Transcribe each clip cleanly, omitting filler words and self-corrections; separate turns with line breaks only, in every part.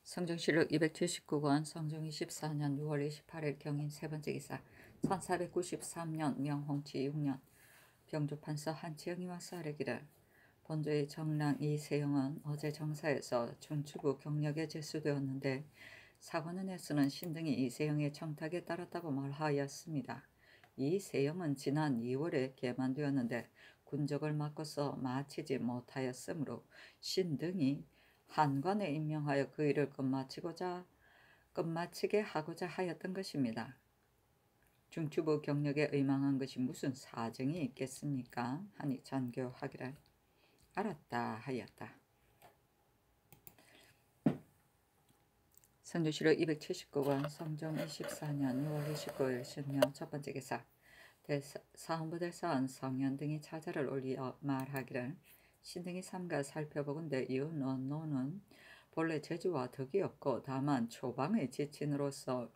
성정실록 279권 성종 24년 6월 28일 경인 세 번째 기사 1493년 명홍치 6년 병조판서 한치영이 와서 아뢰기를 본조의 정랑 이세영은 어제 정사에서 중추부 경력에 제수되었는데 사관원에서는 신등이 이세영의 청탁에 따랐다고 말하였습니다. 이세영은 지난 2월에 개만되었는데 군적을 맡고서 마치지 못하였으므로 신등이 한관에 임명하여 그 일을 끝마치게 하고자 하였던 것입니다. 중추부 경력에 의망한 것이 무슨 사정이 있겠습니까? 하니 전교하기를 알았다 하였다. 성조실록 279권 성종 24년 6월 29일 신명 첫번째 기사 사헌부대사원 성현 등이 차자를 올리어 말하기를 신등이 삼가 살펴보건대 이웃노는 본래 재주와 덕이 없고 다만 초방의 지친으로서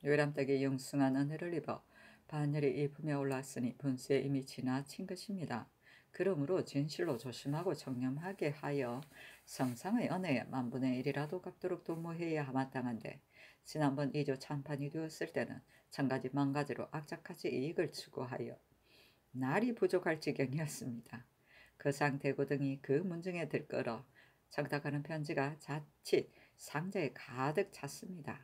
외람되게 영숭한 은혜를 입어 반열이 일품에 올랐으니 분수에 이미 지나친 것입니다. 그러므로 진실로 조심하고 청렴하게 하여 성상의 은혜에 만분의 1이라도 갚도록 도모해야 마땅한데 지난번 2조 참판이 되었을 때는 천가지 만가지로 악착같이 이익을 추구하여 날이 부족할 지경이었습니다. 거상대고 등이 그 문중에 들끓어 청탁하는 편지가 자칫 상자에 가득 찼습니다.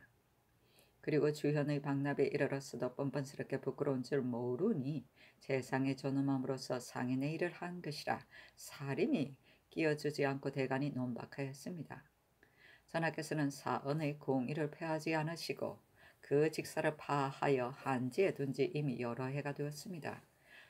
그리고 주현의 박납에 이르렀어도 뻔뻔스럽게 부끄러운 줄 모르니 세상에 존엄함으로써 상인의 일을 한 것이라 사림이 끼어주지 않고 대간이 논박하였습니다. 전하께서는 사언의 공의를 폐하지 않으시고 그 직사를 파하여 한지에 둔 지 이미 여러 해가 되었습니다.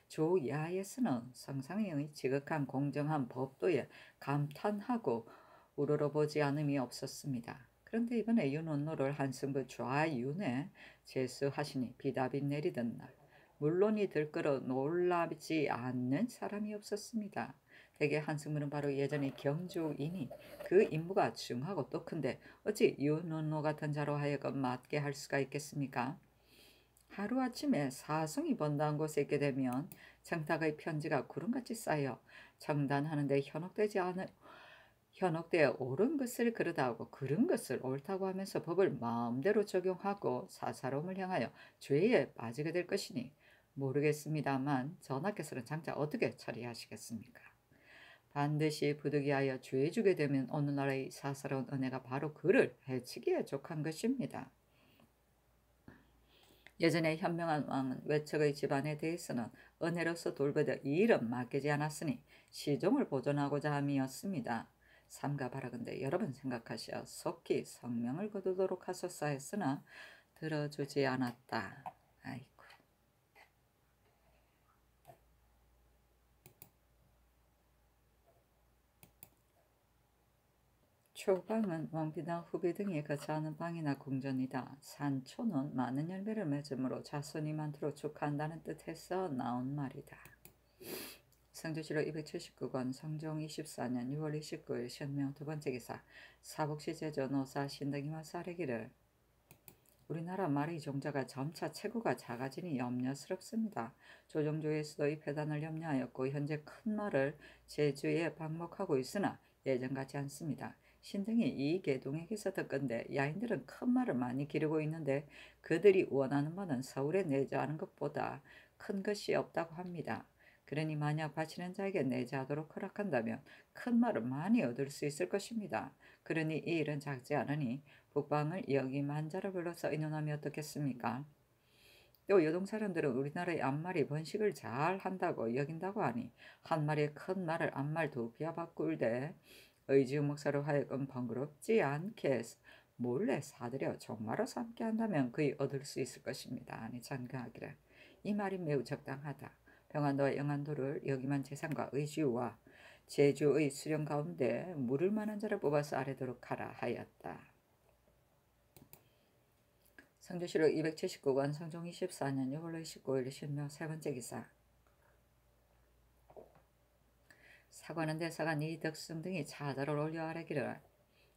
조야에서는 성상의 지극한 공정한 법도에 감탄하고 우러러보지 않음이 없었습니다. 그런데 이번에 윤원노를 한승부 좌윤에 제수하시니 비답이 내리던 날 물론이 들끓어 놀라지 않는 사람이 없었습니다. 대개 한승무는 바로 예전의 경주이니 그 임무가 중하고 또 큰데 어찌 윤원노 같은 자로 하여금 맡게 할 수가 있겠습니까? 하루아침에 사성이 번다한 곳에 있게 되면 청탁의 편지가 구름같이 쌓여 청단하는데 현혹되어 옳은 것을 그르다 하고 그른 것을 옳다고 하면서 법을 마음대로 적용하고 사사로움을 향하여 죄에 빠지게 될 것이니 모르겠습니다만 전하께서는 장차 어떻게 처리하시겠습니까? 반드시 부득이하여 죄 주게 되면 어느 나라의 사사로운 은혜가 바로 그를 해치기에 족한 것입니다. 예전에 현명한 왕은 외척의 집안에 대해서는 은혜로서 돌보되 이 일은 맡기지 않았으니 시종을 보존하고자 함이었습니다. 삼가 바라건대 여러분 생각하시어 속히 성명을 거두도록 하소서 했으나 들어주지 않았다. 아이고. 초방은 왕비나 후비 등이 거처하는 방이나 궁전이다. 산초는 많은 열매를 맺음으로 자손이 많도록 축하한다는 뜻에서 나온 말이다. 성조실록 279권 성종 24년 6월 29일 신명 두번째 기사 사복시 제조 노사 신등이 와서 아뢰기를 우리나라 말의 종자가 점차 체구가 작아지니 염려스럽습니다. 조정조에서도 이 폐단을 염려하였고 현재 큰 말을 제주에 방목하고 있으나 예전 같지 않습니다. 신등이 이 계동에게서 듣건대 야인들은 큰 말을 많이 기르고 있는데 그들이 원하는 바는 서울에 내조하는 것보다 큰 것이 없다고 합니다. 그러니 만약 바치는 자에게 내조하도록 허락한다면 큰 말을 많이 얻을 수 있을 것입니다. 그러니 이 일은 작지 않으니 북방을 여기만 자를 불러서 의논하면 어떻겠습니까? 또 여동 사람들은 우리나라의 암말이 번식을 잘 한다고 여긴다고 하니 한 마리의 큰 말을 암말 두 피와 바꿀되 의지우 목사로 하여금 번거롭지 않게 몰래 사들여 종마로 삼게 한다면 그이 얻을 수 있을 것입니다. 아니 전가하기를 이 말이 매우 적당하다. 평안도와 영안도를 여기만 재산과 의지우와 제주의 수령 가운데 물을 만한 자를 뽑아서 아뢰도록 하라 하였다. 성조실록 279권 성종 24년 6월 29일 신명 세번째 기사 사관은 대사관 이덕승 등이 차자를 올려 아뢰기를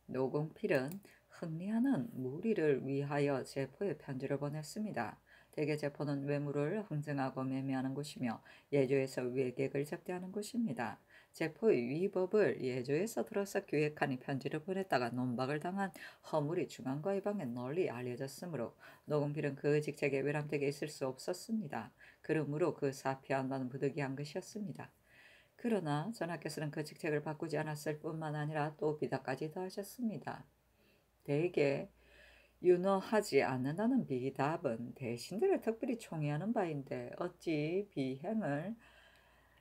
노공필은 흥리하는 무리를 위하여 제포에 편지를 보냈습니다. 대개 제포는 외물을 흥정하고 매매하는 곳이며 예조에서 외객을 접대하는 곳입니다. 제포의 위법을 예조에서 들어서 기획하니 편지를 보냈다가 논박을 당한 허물이 중앙과 이방에 널리 알려졌으므로 노공필은 그 직책에 외람되게 있을 수 없었습니다. 그러므로 그 사피한 바는 부득이한 것이었습니다. 그러나 전하께서는 그 직책을 바꾸지 않았을 뿐만 아니라 또 비다까지 더하셨습니다. 대개 윤허하지 않는다는 비답은 대신들을 특별히 총애하는 바인데 어찌 비행을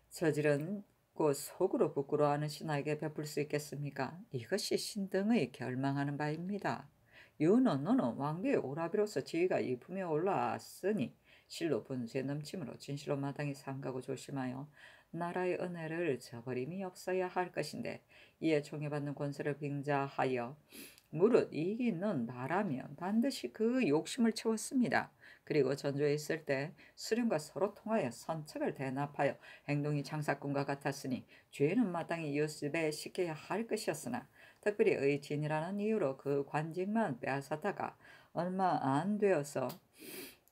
저지른고 속으로 부끄러워하는 신하에게 베풀 수 있겠습니까? 이것이 신등의 결망하는 바입니다. 윤언노는 왕비의 오라비로서 지위가 이품에 올라왔으니 실로 분수에 넘침으로 진실로 마땅히 삼가고 조심하여 나라의 은혜를 저버림이 없어야 할 것인데 이에 총애받는 권세를 빙자하여 무릇 이기는 나라면 반드시 그 욕심을 채웠습니다. 그리고 전조에 있을 때 수령과 서로 통하여 선책을 대납하여 행동이 장사꾼과 같았으니 죄는 마땅히 요습에 시켜야 할 것이었으나 특별히 의진이라는 이유로 그 관직만 빼앗았다가 얼마 안 되어서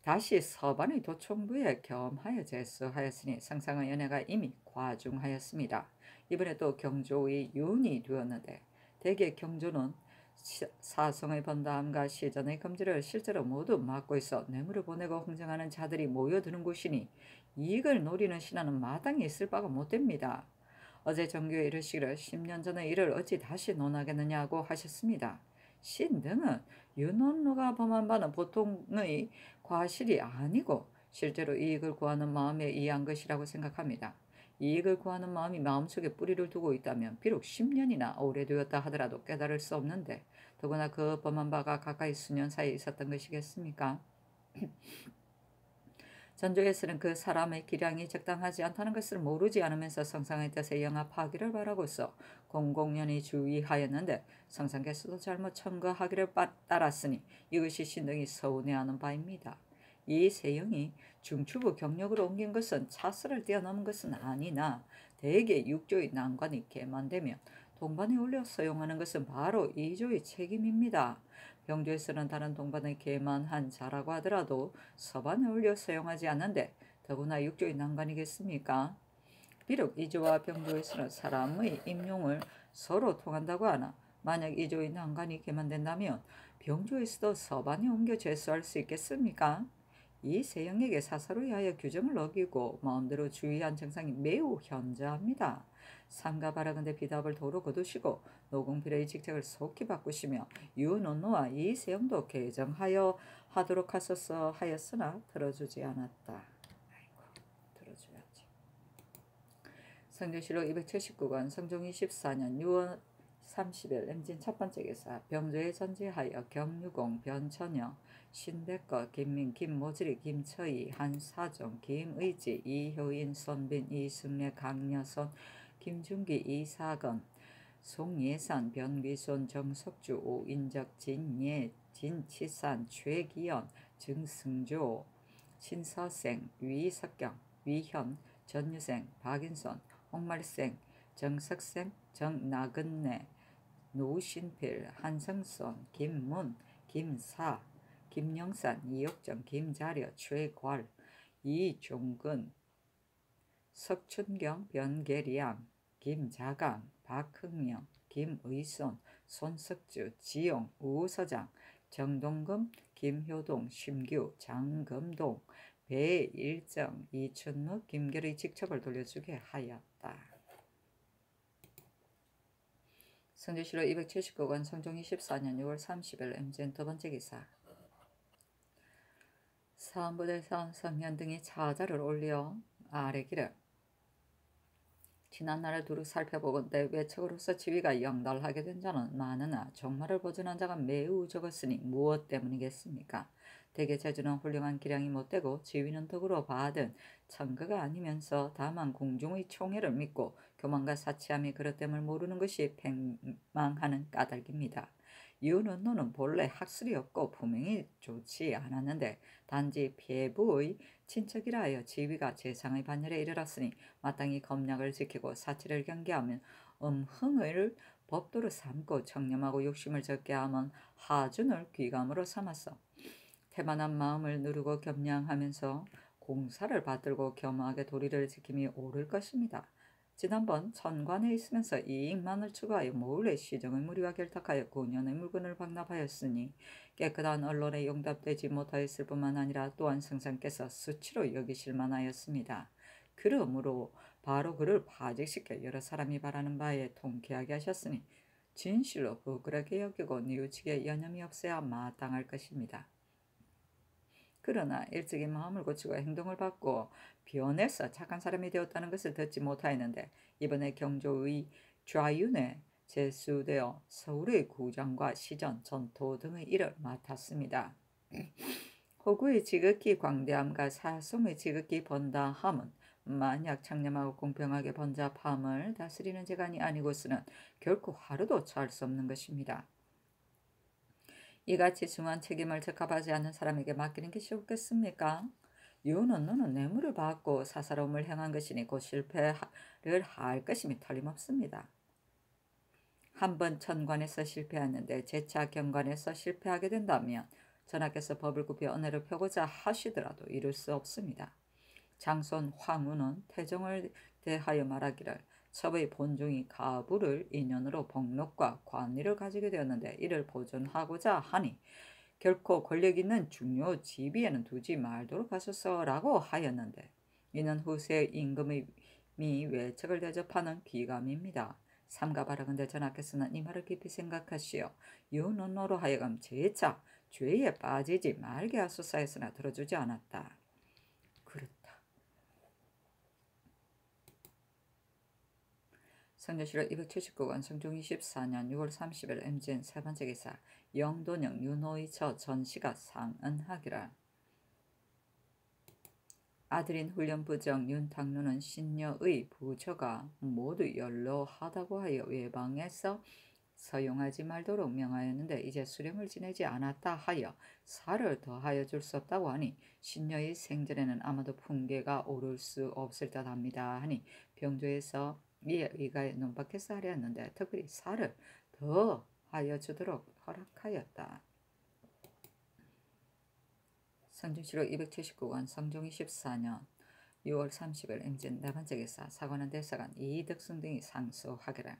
다시 서반의 도총부에 겸하여 제수하였으니 상상의 연애가 이미 과중하였습니다. 이번에 또 경조의 윤이 되었는데 대개 경조는 사성의 번다함과 시전의 금지를 실제로 모두 막고 있어 뇌물을 보내고 흥정하는 자들이 모여드는 곳이니 이익을 노리는 신하는 마땅히 있을 바가 못됩니다. 어제 정교에 이르시기를 10년 전의 일을 어찌 다시 논하겠느냐고 하셨습니다. 신등은 윤원로가 범한 바는 보통의 과실이 아니고 실제로 이익을 구하는 마음에 의한 것이라고 생각합니다. 이익을 구하는 마음이 마음속에 뿌리를 두고 있다면 비록 10년이나 오래되었다 하더라도 깨달을 수 없는데 더구나 그 범한 바가 가까이 수년 사이에 있었던 것이겠습니까? 전조에서는 그 사람의 기량이 적당하지 않다는 것을 모르지 않으면서 성상의 뜻에 영합하기를 바라고서 공공연히 주의하였는데 성상께서도 잘못 청거하기를 따랐으니 이것이 신등이 서운해하는 바입니다. 이 세영이 중추부 경력으로 옮긴 것은 차스를 뛰어넘은 것은 아니나 대개 육조의 난관이 개만되면 동반에 올려 서용하는 것은 바로 이조의 책임입니다. 병조에서는 다른 동반의 개만한 자라고 하더라도 서반에 올려 서용하지 않는데 더구나 육조의 난관이겠습니까? 비록 이조와 병조에서는 사람의 임용을 서로 통한다고 하나 만약 이조의 난관이 개만된다면 병조에서도 서반에 옮겨 제수할 수 있겠습니까? 이 세형에게 사사로 하여 규정을 어기고 마음대로 주의한 증상이 매우 현저합니다. 삼가 바라건대 비답을 도로 거두시고 노공필의 직책을 속히 바꾸시며 유논노와 이 세형도 개정하여 하도록 하소서 하였으나 들어주지 않았다. 아이고, 들어줘야지. 성조실록 279권 성종 24년 6월 30일 임진 첫 번째 기사 병조에 전지하여 경유공 변천여 신백거 김민 김모지리 김처희 한사종 김의지 이효인 손빈 이승래 강여선 김준기 이사건 송예산 변귀손 정석주 오인적 진예 진치산 최기현 증승조 신서생 위석경 위현 전유생 박인손 홍말생 정석생 정나근내 노신필 한성손 김문 김사 김영산 이옥정 김자려 최괄 이종근 석춘경 변계리양 김자강 박흥명 김의손 손석주 지용 우서장 정동금 김효동 심규 장금동 배일정 이춘무 김결의 직책을 돌려주게 하였다. 성조실록 279권 성종 24년 6월 30일 임진 두 번째 기사 사헌부대사원 성현 등이 차자를 올려 아뢰기를 지난날을 두루 살펴보건대 외척으로서 지위가 영달하게 된 자는 많으나 종말을 보존한 자가 매우 적었으니 무엇 때문이겠습니까? 대개 재주는 훌륭한 기량이 못되고 지위는 덕으로 받은 청거가 아니면서 다만 궁중의 총애를 믿고 교만과 사치함이 그릇됨을 모르는 것이 팽망하는 까닭입니다. 유논노는 본래 학술이 없고 품행이 좋지 않았는데 단지 폐부의 친척이라 하여 지위가 재상의 반열에 이르렀으니 마땅히 검략을 지키고 사치를 경계하면 음흥을 법도로 삼고 청렴하고 욕심을 적게 하면 하준을 귀감으로 삼았어. 태만한 마음을 누르고 겸양하면서 공사를 받들고 겸허하게 도리를 지킴이 옳을 것입니다. 지난번 천관에 있으면서 이익만을 추구하여 몰래 시정의 무리와 결탁하여 9년의 물건을 박납하였으니 깨끗한 언론에 용납되지 못하였을 뿐만 아니라 또한 성상께서 수치로 여기실 만하였습니다. 그러므로 바로 그를 파직시켜 여러 사람이 바라는 바에 통쾌하게 하셨으니 진실로 부끄럽게 여기고 뉘우치게 여념이 없어야 마땅할 것입니다. 그러나 일찍이 마음을 고치고 행동을 바꾸어 변해서 착한 사람이 되었다는 것을 듣지 못하였는데 이번에 경조의 좌윤에 제수되어 서울의 구장과 시전, 전토 등의 일을 맡았습니다. 호구의 지극히 광대함과 사성의 지극히 번다함은 만약 창념하고 공평하게 번잡함을 다스리는 재간이 아니고서는 결코 하루도 처할 수 없는 것입니다. 이같이 중한 책임을 적합하지 않는 사람에게 맡기는 게 쉽겠습니까? 유언노는 뇌물을 받고 사사로움을 행한 것이니 곧 실패를 할 것임이 틀림없습니다. 한번 천관에서 실패했는데 재차 경관에서 실패하게 된다면 전하께서 법을 굽혀 언해를 펴고자 하시더라도 이룰 수 없습니다. 장손 황후는 태정을 대하여 말하기를 첩의 본종이 가부를 인연으로 복록과 관리를 가지게 되었는데 이를 보존하고자 하니 결코 권력 있는 중요 지위에는 두지 말도록 하소서라고 하였는데 이는 후세 임금의 외척을 대접하는 귀감입니다. 삼가 바라건대 전하께서는 이 말을 깊이 생각하시어 유논노로 하여금 재차 죄에 빠지지 말게 하소서 했으나 들어주지 않았다. 그렇다. 성조실록 279권 성종 24년 6월 30일 임진 세번째 기사 영돈영 윤호의 처 전씨가 상언하기를 아들인 훈련부정 윤탁루는 신녀의 부처가 모두 연로하다고 하여 외방에서 서용하지 말도록 명하였는데 이제 수령을 지내지 않았다 하여 살을 더하여 줄 수 없다고 하니 신녀의 생전에는 아마도 풍계가 오를 수 없을 듯합니다 하니 병조에서 이에 의가에 논박해서 하려했는데 특별히 살을 더하여 주도록 허락하였다. 성종실록 279권 성종 24년 6월 30일 임진 네번째 기사 사관원 대사관 이덕승 등이 상소하기를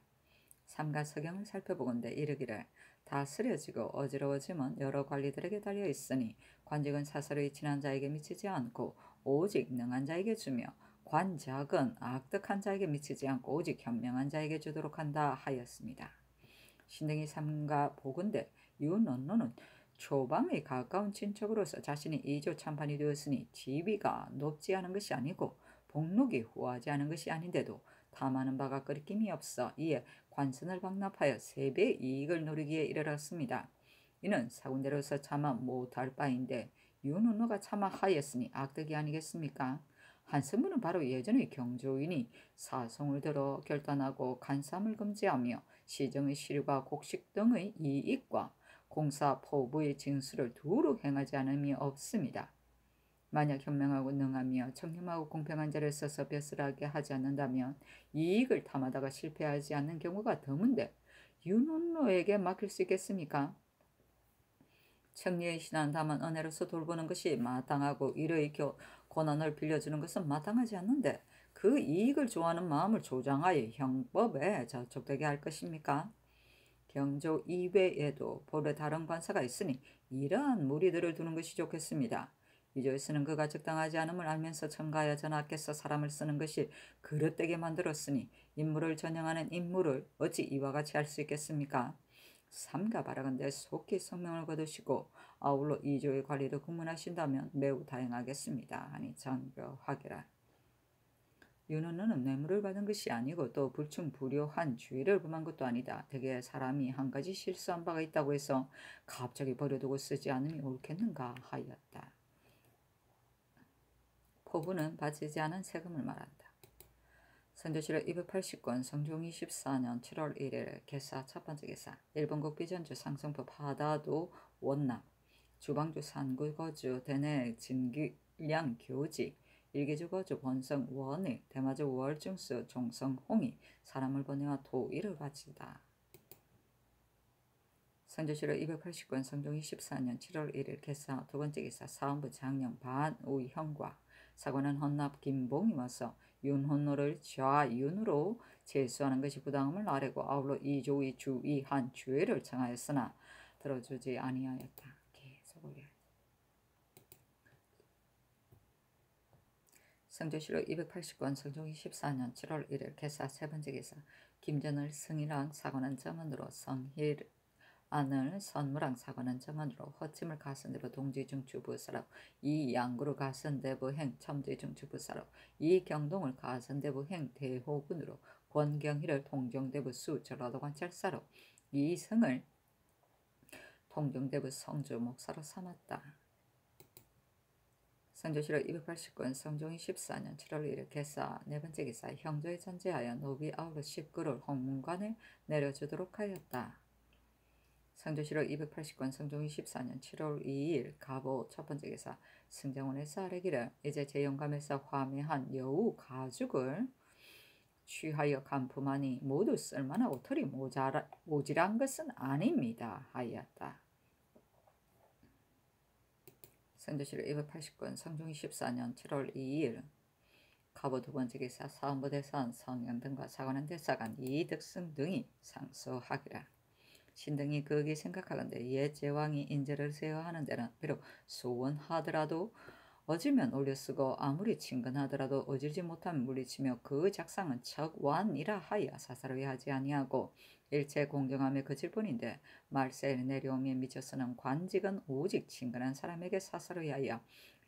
삼가 서경을 살펴보건대 이르기를 다 쓰려지고 어지러워짐은 여러 관리들에게 달려있으니 관직은 사설의 친한 자에게 미치지 않고 오직 능한 자에게 주며 관작은 악덕한 자에게 미치지 않고 오직 현명한 자에게 주도록 한다 하였습니다. 신등이 삼가 보건대 윤언노는 초방에 가까운 친척으로서 자신이 2조 참판이 되었으니 지위가 높지 않은 것이 아니고 복록이 후하지 않은 것이 아닌데도 탐하는 바가 끓김이 없어 이에 관선을 박납하여 3배의 이익을 누리기에 이르렀습니다. 이는 사군대로서 차마 못할 바인데 윤언노가 차마 하였으니 악덕이 아니겠습니까? 한승무는 바로 예전의 경조인이 사성을 들어 결단하고 간삼을 금지하며 시정의 실과 곡식 등의 이익과 공사 포부의 징수를 두루 행하지 않음이 없습니다. 만약 현명하고 능하며 청렴하고 공평한 자를 써서 벼슬하게 하지 않는다면 이익을 탐하다가 실패하지 않는 경우가 드문데 윤언노에게 맡길 수 있겠습니까? 청리의 신한 다만 은혜로서 돌보는 것이 마땅하고 일의 고난을 빌려주는 것은 마땅하지 않는데 그 이익을 좋아하는 마음을 조장하여 형법에 저촉되게 할 것입니까? 경조 이외에도 볼에 다른 관사가 있으니 이러한 무리들을 두는 것이 좋겠습니다. 이조에 쓰는 그가 적당하지 않음을 알면서 청가하여 전하께서 사람을 쓰는 것이 그릇되게 만들었으니 임무를 전형하는 임무를 어찌 이와 같이 할 수 있겠습니까? 삼가 바라건대 속히 성명을 거두시고 아울러 이조의 관리도 국문하신다면 매우 다행하겠습니다 하니 전교하기라. 윤언노는 뇌물을 받은 것이 아니고 또 불충불효한 주의를 범한 것도 아니다. 대개 사람이 한 가지 실수한 바가 있다고 해서 갑자기 버려두고 쓰지 않음이 옳겠는가 하였다. 포부는 바치지 않은 세금을 말한다. 선조실록 280권 성종 24년 7월 1일 개사 첫번째 개사 일본국 비전주 상성포 파다도 원남 주방주 산구 거주 대내 진기량 교지 일개주 거주 번성 원의 대마주 월중수 종성 홍이 사람을 보내와 도의를 바치다. 선조실록 280권 성종 24년 7월 1일 개사 두번째 기사 사원부 장령 반우형과 사관은 헌납 김봉이 와서 윤혼노를 좌윤으로 제수하는 것이 부당함을 아뢰고 아울러 이조의 주의한 주의를 청하였으나 들어주지 아니하였다. 계속 올려. 성조실록 280권 성종이 14년 7월 1일 개사 세 번째 개사 김전을 승일왕 사관원 점원으로 성힐 안을 선무랑 사관원 점원으로 허침을 가선대부 동지중 주부사로 이양구를 가선대부 행 첨지중 주부사로 이경동을 가선대부 행 대호군으로 권경희를 통정대부 수 전라도관찰사로 이승을 통정대부 성주 목사로 삼았다. 성조실록 280권 성종이 14년 7월 1일 개사 네 번째 기사 형조에 전제하여 노비 아울러 19를 홍문관에 내려주도록 하였다. 성조실록 280권 성종이 14년 7월 2일 가보 첫 번째 기사 승정원에서 아뢰기를 이제 제 영감에서 화매한 여우 가죽을 취하여 간품하니 모두 쓸만하고 털이 모질한 것은 아닙니다 하였다. 성조실록 280권 성종이 14년 7월 2일 가보 두 번째 기사 사원부 대사원 성영 등과 사관원 대사관 이득승 등이 상소하기라. 신등이 거기 생각하건대 옛 제왕이 인재를 세워하는 데는 비록 소원하더라도 어지면 올려쓰고 아무리 친근하더라도 어질지 못하면 물리치며 그 작상은 척완이라 하여 사사로이 하지 아니하고 일체 공경함에 그칠 뿐인데 말세에 내려오며 미쳐서는 관직은 오직 친근한 사람에게 사사로이 하여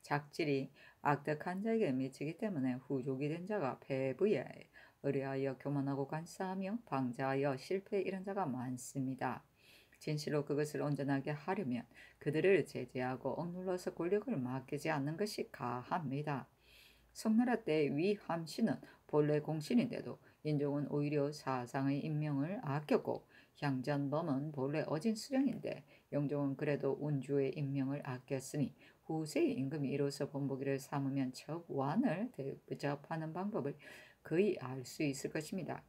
작질이 악덕한 자에게 미치기 때문에 후족이 된 자가 폐부에 의뢰하여 교만하고 간사하며 방자하여 실패에 이른 자가 많습니다. 진실로 그것을 온전하게 하려면 그들을 제재하고 억눌러서 권력을 맡기지 않는 것이 가합니다. 송나라 때 위함씨는 본래 공신인데도 인종은 오히려 사상의 임명을 아꼈고 향전범은 본래 어진 수령인데 영종은 그래도 운주의 임명을 아꼈으니 후세의 임금이 이로써 본보기를 삼으면 척완을 대접하는 방법을 거의 알 수 있을 것입니다.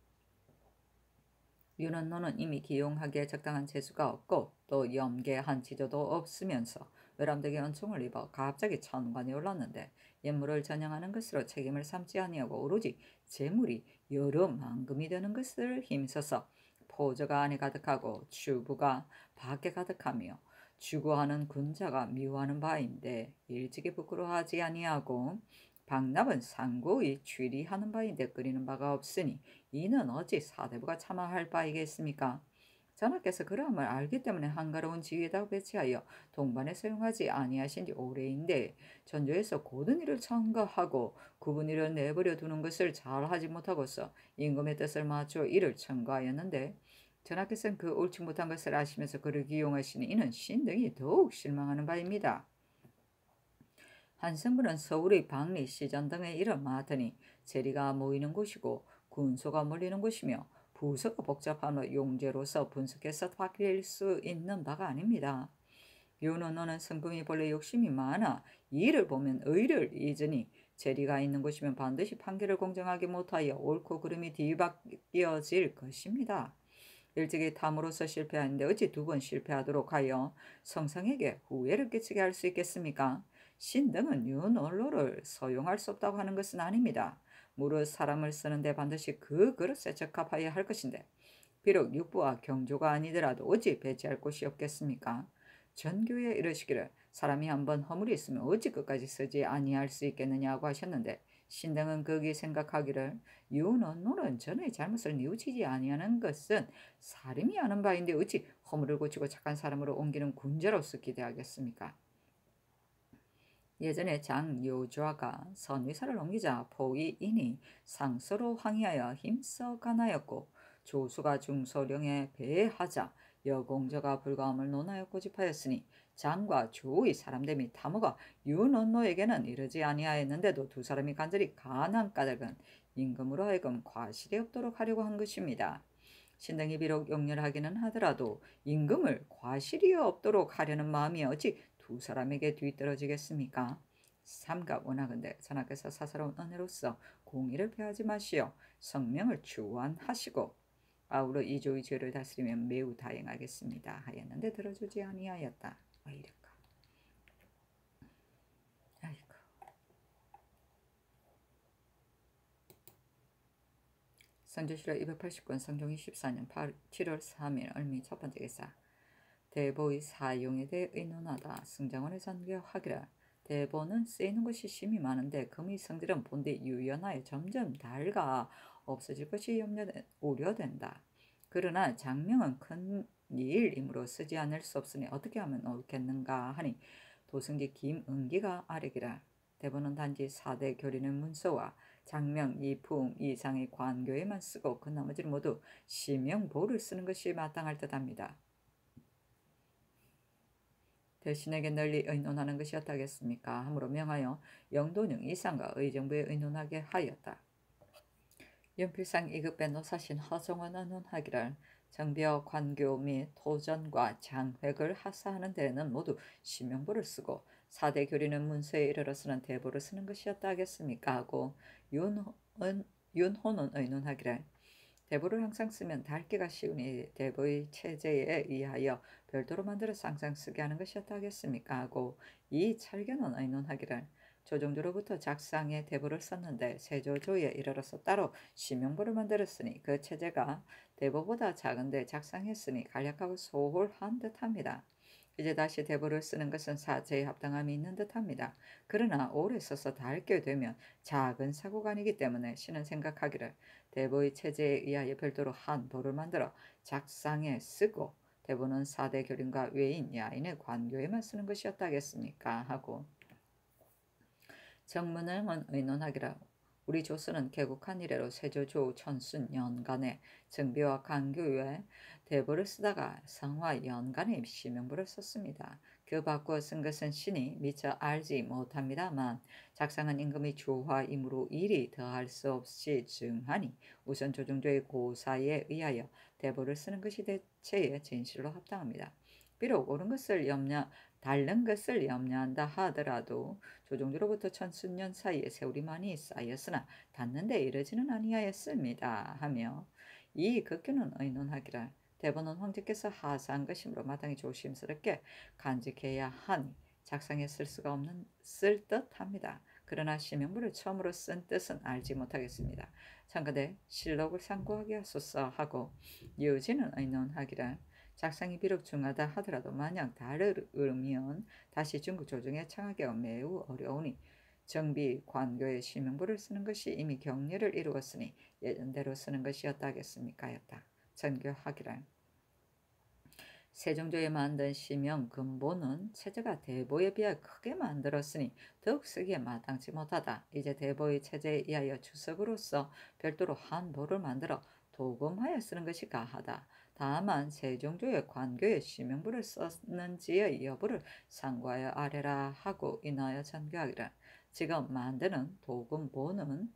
윤원노는 이미 기용하기에 적당한 재수가 없고 또 염계한 지조도 없으면서 외람되게 은총을 입어 갑자기 천관이 올랐는데 옛물을 전향하는 것으로 책임을 삼지 아니하고 오로지 재물이 여러 만금이 되는 것을 힘써서 포저가 안에 가득하고 주부가 밖에 가득하며 주구하는 군자가 미워하는 바인데 일찍이 부끄러워하지 아니하고 박납은 상고의 취리하는 바인데 끓이는 바가 없으니 이는 어찌 사대부가 참아할 바이겠습니까? 전하께서 그러함을 알기 때문에 한가로운 지위에다 배치하여 동반에 사용하지 아니하신 지 오래인데 전조에서 고든 일을 첨가하고 굽은 일을 내버려 두는 것을 잘하지 못하고서 임금의 뜻을 맞추어 이를 첨가하였는데 전하께서는 그 옳지 못한 것을 아시면서 그를 기용하시니 이는 신등이 더욱 실망하는 바입니다. 한성군은 서울의 박리, 시전 등의 일을 맡으니 재리가 모이는 곳이고 군소가 몰리는 곳이며 부서가 복잡하며 용제로서 분석해서 바뀔 수 있는 바가 아닙니다. 윤원노는 성금이 본래 욕심이 많아 이를 보면 의를 잊으니 재리가 있는 곳이면 반드시 판결을 공정하게 못하여 옳고 그름이 뒤바뀌어질 것입니다. 일찍이 탐으로서 실패하는데 어찌 두 번 실패하도록 하여 성상에게 후회를 끼치게 할 수 있겠습니까? 신등은 윤원로를 서용할 수 없다고 하는 것은 아닙니다. 무릇 사람을 쓰는데 반드시 그 그릇에 적합하여야 할 것인데 비록 육부와 경조가 아니더라도 어찌 배치할 곳이 없겠습니까? 전교에 이르시기를 사람이 한번 허물이 있으면 어찌 끝까지 쓰지 아니할 수 있겠느냐고 하셨는데 신등은 거기 생각하기를 윤원노는 전의 잘못을 뉘우치지 아니하는 것은 사람이 아는 바인데 어찌 허물을 고치고 착한 사람으로 옮기는 군자로서 기대하겠습니까? 예전에 장요좌가 선위사를 옮기자 포위인이 상서로 항의하여 힘써 간하였고 조수가 중서령에 배하자 여공저가 불가함을 논하여 고집하였으니 장과 조의 사람들 및 탐호가 윤원노에게는 이르지 아니하였는데도 두 사람이 간절히 간한 까닭은 임금으로 하여금 과실이 없도록 하려고 한 것입니다. 신등이 비록 용렬하기는 하더라도 임금을 과실이 없도록 하려는 마음이 어찌 두 사람에게 뒤떨어지겠습니까? 삼가 원하건대 전하께서 사사로운 은혜로서 공의를 폐하지 마시어 성명을 주완하시고 아우러 이조의 죄를 다스리면 매우 다행하겠습니다 하였는데 들어주지 아니하였다. 왜 이럴까? 아이고. 성조실록 280권 성종 24년 7월 3일 을미 첫 번째 기사. 대보의 사용에 대해 의논하다. 승정원의 전교하기를. 대보는 쓰이는 것이 심히 많은데 금의 성질은 본디 유연하여 점점 닳아 없어질 것이 우려된다. 그러나 장명은 큰 일이므로 쓰지 않을 수 없으니 어떻게 하면 옳겠는가 하니 도승지 김은기가 아뢰기라. 대보는 단지 4대 교리는 문서와 장명, 이품, 이상의 관교에만 쓰고 그 나머지는 모두 시명보를 쓰는 것이 마땅할 듯합니다. 대신에게 널리 의논하는 것이 어떠하겠습니까? 하므로 명하여 영도령 이상과 의정부에 의논하게 하였다. 연필상 2급의 노사신 허정원 의논하기를 정비와 관교 및 도전과 장획을 하사하는 데에는 모두 시명보를 쓰고 4대 교리는 문서에 이르러서는 대보를 쓰는 것이었다 하겠습니까? 하고 윤호는 의논하기를 대보를 항상 쓰면 닳기가 쉬우니 대보의 체제에 의하여 별도로 만들어서 항상 쓰게 하는 것이었다 하겠습니까? 하고 이 철견은 의논하기를 조정조로부터 작상에 대보를 썼는데 세조조에 이르러서 따로 시명보를 만들었으니 그 체제가 대보보다 작은데 작상했으니 간략하고 소홀한 듯합니다. 이제 다시 대보를 쓰는 것은 사제에 합당함이 있는 듯합니다. 그러나 오래 써서 닳게 되면 작은 사고가 아니기 때문에 신은 생각하기를 대보의 체제에 의하여 별도로 한 보를 만들어 작상에 쓰고 대보는 4대 교린과 외인, 야인의 관교에만 쓰는 것이었다 하겠습니까? 하고 정문을은 의논하기라. 우리 조선은 개국한 이래로 세조조 천순 연간에 정비와 간교에 대보를 쓰다가 성화 연간에 시명보를 썼습니다. 그 바꾸어 쓴 것은 신이 미처 알지 못합니다만 작상한 임금의 조화이므로 일이 더할 수 없이 증하니 우선 조정조의 고사에 의하여 대보를 쓰는 것이 대체의 진실로 합당합니다. 비록 다른 것을 염려한다 하더라도 조정조로부터 천수년 사이에 세월이 많이 쌓였으나 닿는데 이르지는 아니하였습니다. 하며 이 극규는 의논하기를 대본은 황제께서 하사한 것이므로 마땅히 조심스럽게 간직해야 하니 작성에 쓸 수가 없는 쓸 듯합니다. 그러나 시명부를 처음으로 쓴 뜻은 알지 못하겠습니다. 참가대 실록을 참고하게 하소서 하고 유지는 의논하기를 작성이 비록 중하다 하더라도 만약 다르면 다시 중국 조정에 청하기가 매우 어려우니 정비 관교의 시명부를 쓰는 것이 이미 경례를 이루었으니 예전대로 쓰는 것이었다 하겠습니까? 하였다. 전교하기를 세종조에 만든 시명 근본은 체제가 대보에 비하여 크게 만들었으니 더욱 쓰기에 마땅치 못하다. 이제 대보의 체제에 의하여 주석으로서 별도로 한 보를 만들어 도금하여 쓰는 것이 가하다. 다만 세종조의 관교에 시명부를 썼는지의 여부를 상고하여 아래라 하고 인하여 전교하기를 지금 만드는 도금보는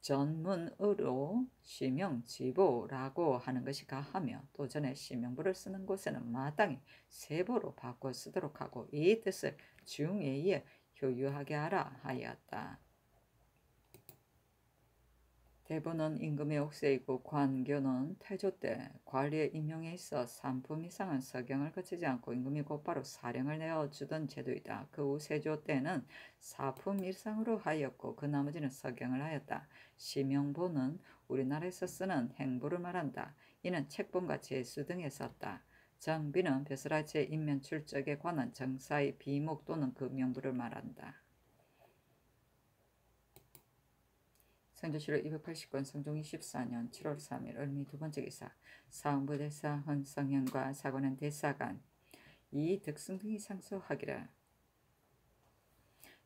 전문으로 시명지보라고 하는 것이 가하며 또 전에 시명부를 쓰는 곳에는 마땅히 세보로 바꿔 쓰도록 하고 이 뜻을 중에에 효유하게 하라 하였다. 대부는 임금의 옥세이고 관교는 태조 때 관리의 임용에 있어 3품 이상은 서경을 거치지 않고 임금이 곧바로 사령을 내어주던 제도이다. 그 후 세조 때는 4품 이상으로 하였고 그 나머지는 서경을 하였다. 시명보는 우리나라에서 쓰는 행보를 말한다. 이는 책본과 제수 등에 썼다. 정비는 벼슬아치의 인면 출적에 관한 정사의 비목 또는 그 명부를 말한다. 성조실록 280권 성종 24년 7월 3일 을미 두 번째 기사. 사응부 대사 헌성현과 사관원 대사관 이 득승 등이 상소하기를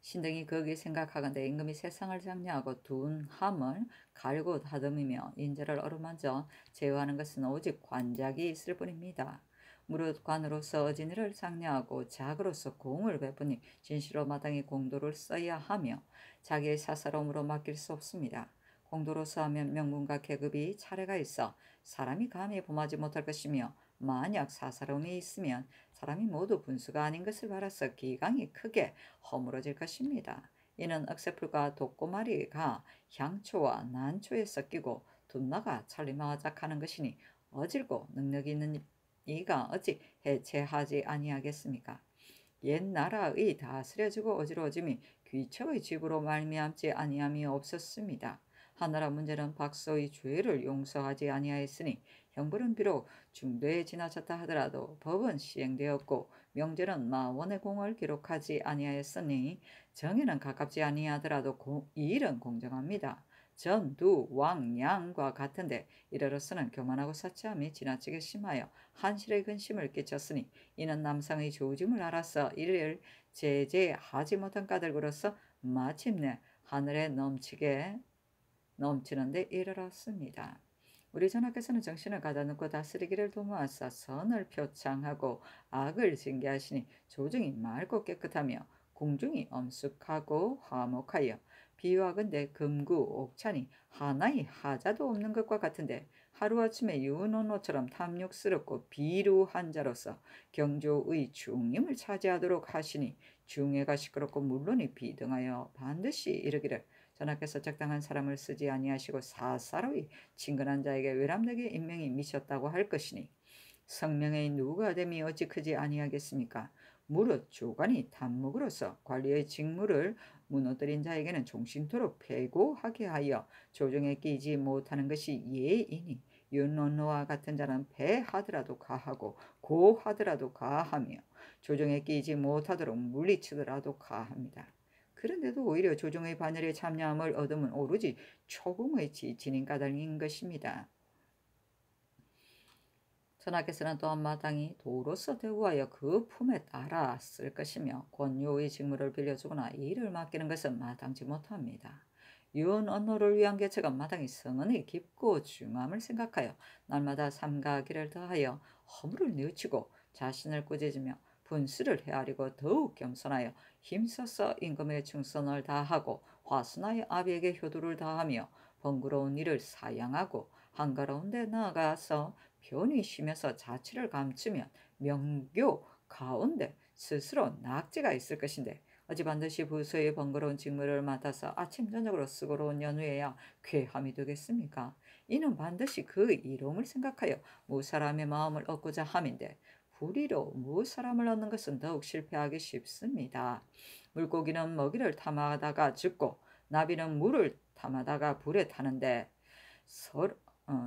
신등이 거기 생각하건대 임금이 세상을 장려하고 둔 함을 갈고 다듬으며 인재를 어루만져 제어하는 것은 오직 관작이 있을 뿐입니다. 무릇 관으로서 어진이를 장려하고 작으로서 공을 베푸니 진실로 마땅히 공도를 써야 하며 자기의 사사로움으로 맡길 수 없습니다. 공도로서 하면 명분과 계급이 차례가 있어 사람이 감히 범하지 못할 것이며 만약 사사로움이 있으면 사람이 모두 분수가 아닌 것을 바라서 기강이 크게 허물어질 것입니다. 이는 억새풀과 독고마리가 향초와 난초에 섞이고 둔나가 천리마자하는 것이니 어질고 능력이 있는 이가 어찌 해체하지 아니하겠습니까? 옛 나라의 다스려지고 어지러워짐이 귀척의 집으로 말미암지 아니함이 없었습니다. 하나라 문제는 박소의 죄를 용서하지 아니하였으니 형벌은 비록 중도에 지나쳤다 하더라도 법은 시행되었고 명제는 마원의 공을 기록하지 아니하였으니 정에는 가깝지 아니하더라도 이 일은 공정합니다. 전, 두, 왕, 양과 같은데 이래로서는 교만하고 사치함이 지나치게 심하여 한실의 근심을 끼쳤으니 이는 남상의 조짐을 알아서 이를 제재하지 못한 까닭으로서 마침내 하늘에 넘치는데 이르렀습니다. 우리 전하께서는 정신을 가다놓고 다스리기를 도모하사 선을 표창하고 악을 징계하시니 조정이 맑고 깨끗하며 궁중이 엄숙하고 화목하여 비유하건대 금구 옥찬이 하나의 하자도 없는 것과 같은데 하루아침에 유은온노처럼 탐욕스럽고 비루한 자로서 경조의 중임을 차지하도록 하시니 중회가 시끄럽고 물론이 비등하여 반드시 이르기를 전하께서 적당한 사람을 쓰지 아니하시고 사사로이 친근한 자에게 외람되게 임명이 미셨다고 할 것이니 성명의 누가 됨이 어찌 크지 아니하겠습니까? 무릇 조관이 단목으로서 관리의 직무를 무너뜨린 자에게는 종신토록 패고하게 하여 조정에 끼지 못하는 것이 예이니 윤논노와 같은 자는 패하더라도 가하고 고하더라도 가하며 조정에 끼지 못하도록 물리치더라도 가합니다. 그런데도 오히려 조정의 반열에 참여함을 얻으면 오로지 초공의 지진인 까닭인 것입니다. 전하께서는 또한 마땅히 도로서 대우하여 그 품에 따라 쓸 것이며 권유의 직무를 빌려주거나 일을 맡기는 것은 마땅치 못합니다. 윤언노를 위한 계책은 마땅히 성은의 깊고 중함을 생각하여 날마다 삼가기를 더하여 허물을 뉘우치고 자신을 꾸짖으며 분수를 헤아리고 더욱 겸손하여 힘써서 임금의 충선을 다하고 화순하여 아비에게 효도를 다하며 번거로운 일을 사양하고 한가로운 데 나아가서 편히 쉬면서 자취를 감추면 명교 가운데 스스로 낙지가 있을 것인데 어찌 반드시 부서의 번거로운 직무를 맡아서 아침 저녁으로 쓰고로운 연후에야 쾌함이 되겠습니까? 이는 반드시 그 이로움을 생각하여 무사람의 마음을 얻고자 함인데 불의로 무사람을 얻는 것은 더욱 실패하기 쉽습니다. 물고기는 먹이를 탐하다가 죽고 나비는 물을 탐하다가 불에 타는데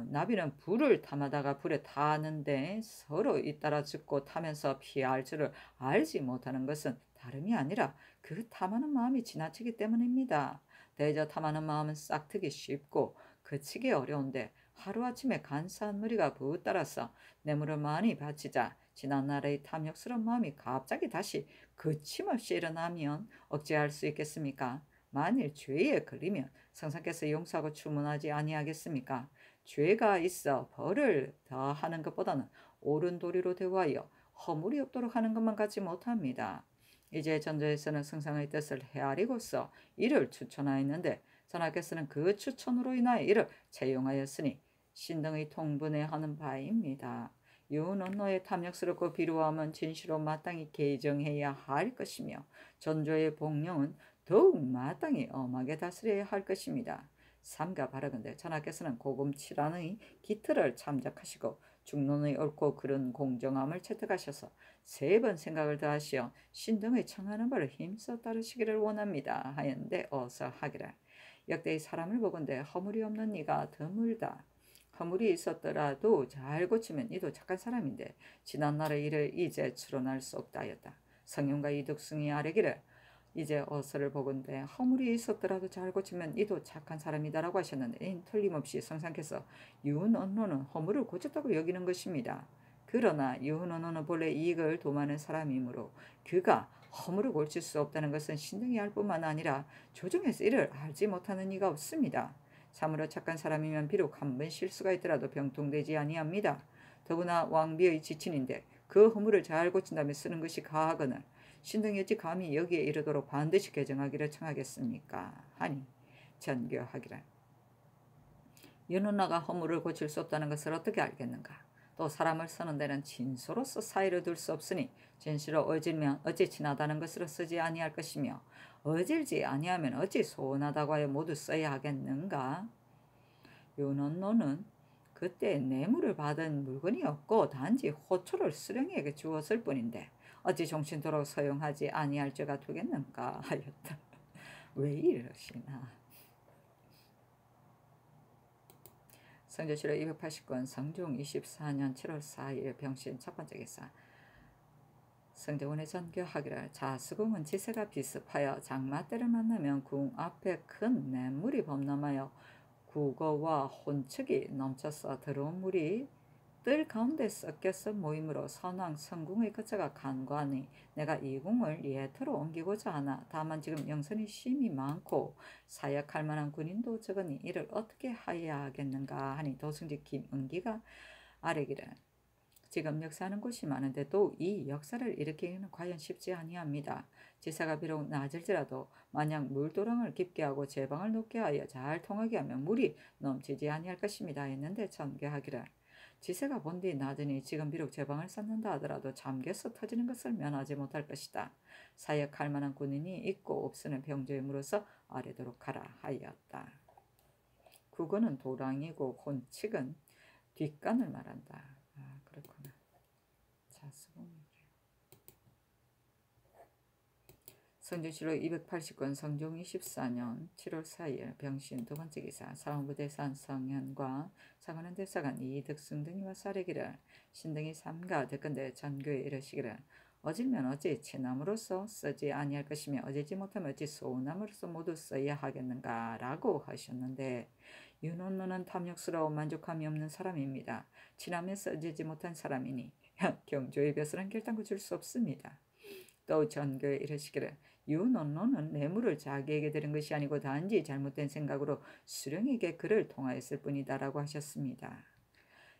나비는 불을 탐하다가 불에 타는데 서로 잇따라 죽고 타면서 피할 줄을 알지 못하는 것은 다름이 아니라 그 탐하는 마음이 지나치기 때문입니다. 대저 탐하는 마음은 싹트기 쉽고 그치기 어려운데 하루아침에 간사한 무리가 부따라서 뇌물을 많이 바치자 지난날의 탐욕스러운 마음이 갑자기 다시 거침없이 일어나면 어찌할 수 있겠습니까? 만일 죄에 걸리면 성상께서 용서하고 추문하지 아니하겠습니까? 죄가 있어 벌을 더하는 것보다는 옳은 도리로 대우하여 허물이 없도록 하는 것만 갖지 못합니다. 이제 전조에서는 성상의 뜻을 헤아리고서 이를 추천하였는데 전하께서는 그 추천으로 인하여 이를 채용하였으니 신등의 통분에 하는 바입니다. 윤언노의 탐욕스럽고 비루함은 진시로 마땅히 개정해야 할 것이며 전조의 복령은 더욱 마땅히 엄하게 다스려야 할 것입니다. 삼가 바라건대 전하께서는 고금칠한의 기틀을 참작하시고 중론의 옳고 그른 공정함을 채택하셔서 3번 생각을 다하시어 신등의 청하는 바를 힘써 따르시기를 원합니다 하였는데 어서 하기를 역대의 사람을 보건대 허물이 없는 이가 드물다. 허물이 있었더라도 잘 고치면 이도 착한 사람인데 지난날의 일을 이제 추론할 수 없다 하였다. 성윤과 이득승이 아뢰기를 이제 어서를 보건대 허물이 있었더라도 잘 고치면 이도 착한 사람이다라고 하셨는데 틀림없이 성상께서 윤언노는 허물을 고쳤다고 여기는 것입니다. 그러나 윤언노는 본래 이익을 도모하는 사람이므로 그가 허물을 고칠 수 없다는 것은 신등이 알 뿐만 아니라 조정에서 이를 알지 못하는 이가 없습니다. 참으로 착한 사람이면 비록 한 번 실수가 있더라도 병통되지 아니합니다. 더구나 왕비의 지친인데 그 허물을 잘 고친다며 쓰는 것이 가하거늘 신등이 어찌 감히 여기에 이르도록 반드시 개정하기를 청하겠습니까? 하니 전교하기를 윤언나가 허물을 고칠 수 없다는 것을 어떻게 알겠는가? 또 사람을 쓰는 데는 진소로서 사이를 둘 수 없으니 진시로 어질면 어찌 친하다는 것으로 쓰지 아니할 것이며 어질지 아니하면 어찌 소원하다고 하여 모두 써야 하겠는가? 윤언노는 그때 뇌물을 받은 물건이 없고 단지 호초를 수령에게 주었을 뿐인데 어찌 정신토록 서용하지 아니할 죄가 되겠는가 하였다. 왜 이러시나? 성조실록 289권 성종 24년 7월 4일 병신 첫번째 기사. 성종원의 전교하기를 자수궁은 지세가 비습하여 장마때를 만나면 궁 앞에 큰 냇물이 범람하여 국어와 혼축이 넘쳐서 들어온 물이 뜰 가운데 섞여서 모임으로 선왕 성궁의 거처가 간과하니 내가 이 궁을 예터로 옮기고자 하나 다만 지금 영선이 심이 많고 사역할 만한 군인도 적으니 이를 어떻게 하여야 하겠는가 하니 도승지 김은기가 아뢰기를 지금 역사하는 곳이 많은데 또 이 역사를 일으키기는 과연 쉽지 아니합니다. 지사가 비록 낮을지라도 만약 물도랑을 깊게 하고 제방을 높게 하여 잘 통하게 하면 물이 넘치지 아니할 것입니다 했는데 전개하기를 지세가 본디 낮으니 지금 비록 제방을 쌓는다 하더라도 잠겨서 터지는 것을 면하지 못할 것이다. 사역할 만한 군인이 있고 없으는 병조임으로써 아뢰도록 하라 하였다. 국어는 도랑이고 혼칙은 뒷간을 말한다. 그렇구나. 성조실록 280권 성종 24년 7월 4일 병신 두번째 기사. 사원부대산 성현과 사관원 대사관 이득승 등이 와서 아뢰기를 신등이 삼가 대건대 전교에 이르시기를 어질면 어찌 친함으로써 쓰지 아니할 것이며 어지지 못하면 어찌 소운함으로써 모두 써야 하겠는가 라고 하셨는데 윤원노는 탐욕스러워 만족함이 없는 사람입니다. 친함에 써지지 못한 사람이니 경조의 벼슬은 결단코 줄 수 없습니다. 또 전교에 이르시기를 윤원노는 뇌물을 자기에게 들은 것이 아니고 단지 잘못된 생각으로 수령에게 글을 통하였을 뿐이다 라고 하셨습니다.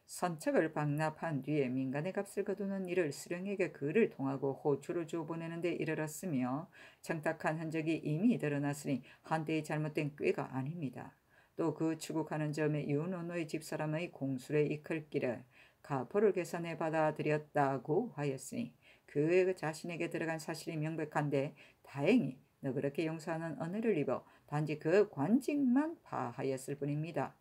선척을 방납한 뒤에 민간의 값을 거두는 일을 수령에게 글을 통하고 호출을 주어 보내는 데 이르렀으며 청탁한 흔적이 이미 드러났으니 한때의 잘못된 꾀가 아닙니다. 또 그 추국하는 점에 윤원노의 집사람의 공술에 이끌기를 가포를 계산해 받아들였다고 하였으니 그 자신에게 들어간 사실이 명백한데 다행히 너그럽게 용서하는 은혜를 입어 단지 그 관직만 파하였을 뿐입니다.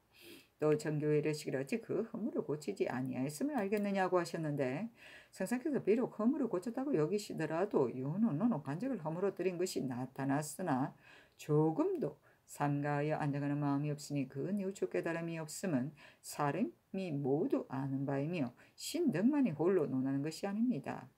또 정교에 이르시기를 어찌 그 허물을 고치지 아니하였음을 알겠느냐고 하셨는데 성상께서 비록 허물을 고쳤다고 여기시더라도 윤원노는 관직을 허물어 들인 것이 나타났으나 조금도 삼가하여 안정하는 마음이 없으니 그 뉘우쳐 깨달음이 없음은 사람이 모두 아는 바이며 신등만이 홀로 논하는 것이 아닙니다.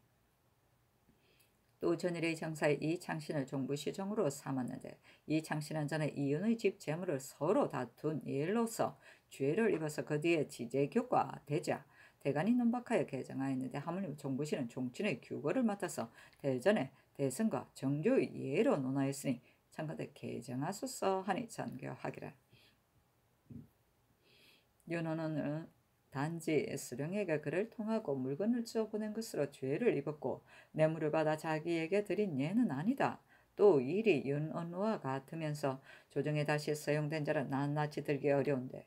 또 전일의 정사에 이 창신을 종부시정으로 삼았는데 이 창신은 전에 이윤의 집 재물을 서로 다툰 일로서 죄를 입어서 그 뒤에 지제교과 되자 대간이 논박하여 개정하였는데 하물며 종부시는 종친의 규거를 맡아서 대전에 대승과 정조의 예로 논하였으니 참건대 개정하소서 하니 전교하기를 윤원은 단지 수령에게 그를 통하고 물건을 주어 보낸 것으로 죄를 입었고 뇌물을 받아 자기에게 드린 예는 아니다. 또 일이 윤원노와 같으면서 조정에 다시 사용된 자는 낱낱이 들기 어려운데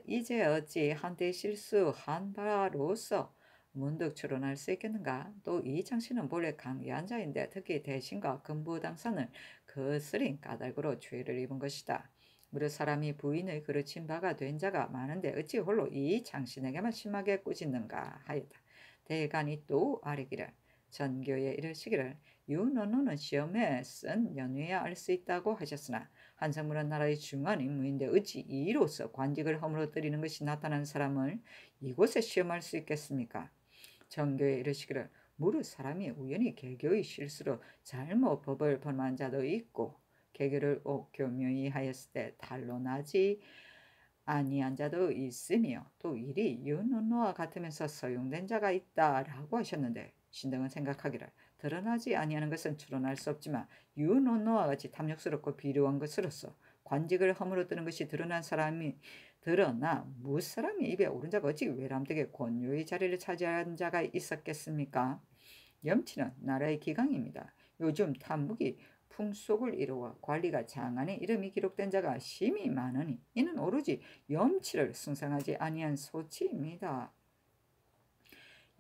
이제 어찌 한때 실수한 바로서 문득 추론할 수 있겠는가? 또 이 장씨는 본래 강귀한 자인데 특히 대신과 금부당선을 거스린 까닭으로 죄를 입은 것이다. 무릇 사람이 부인의 그르친 바가 된 자가 많은데 어찌 홀로 이 장신에게만 심하게 꾸짖는가 하였다. 대간이 또 아뢰기를 전교에 이르시기를 윤원노는 시험에 쓴 연후에야 알 수 있다고 하셨으나 한성문은 나라의 중요한 임무인데 어찌 이로써 관직을 허물어뜨리는 것이 나타난 사람을 이곳에 시험할 수 있겠습니까? 전교에 이르시기를 무릇 사람이 우연히 개교의 실수로 잘못 법을 범한 자도 있고 개교를 교묘히 하였을 때 탄로나지 아니한 자도 있으며 또 일이 윤원노와 같으면서 서용된 자가 있다라고 하셨는데 신등은 생각하기를 드러나지 아니하는 것은 추론할 수 없지만 윤원노와 같이 탐욕스럽고 비루한 것으로서 관직을 허물어뜨는 것이 드러난 사람이 드러나 무사람이 입에 오른 자가 어찌 외람되게 권유의 자리를 차지한 자가 있었겠습니까? 염치는 나라의 기강입니다. 요즘 탐묵이 풍속을 이루어 관리가 장안에 이름이 기록된 자가 심히 많으니 이는 오로지 염치를 승상하지 아니한 소치입니다.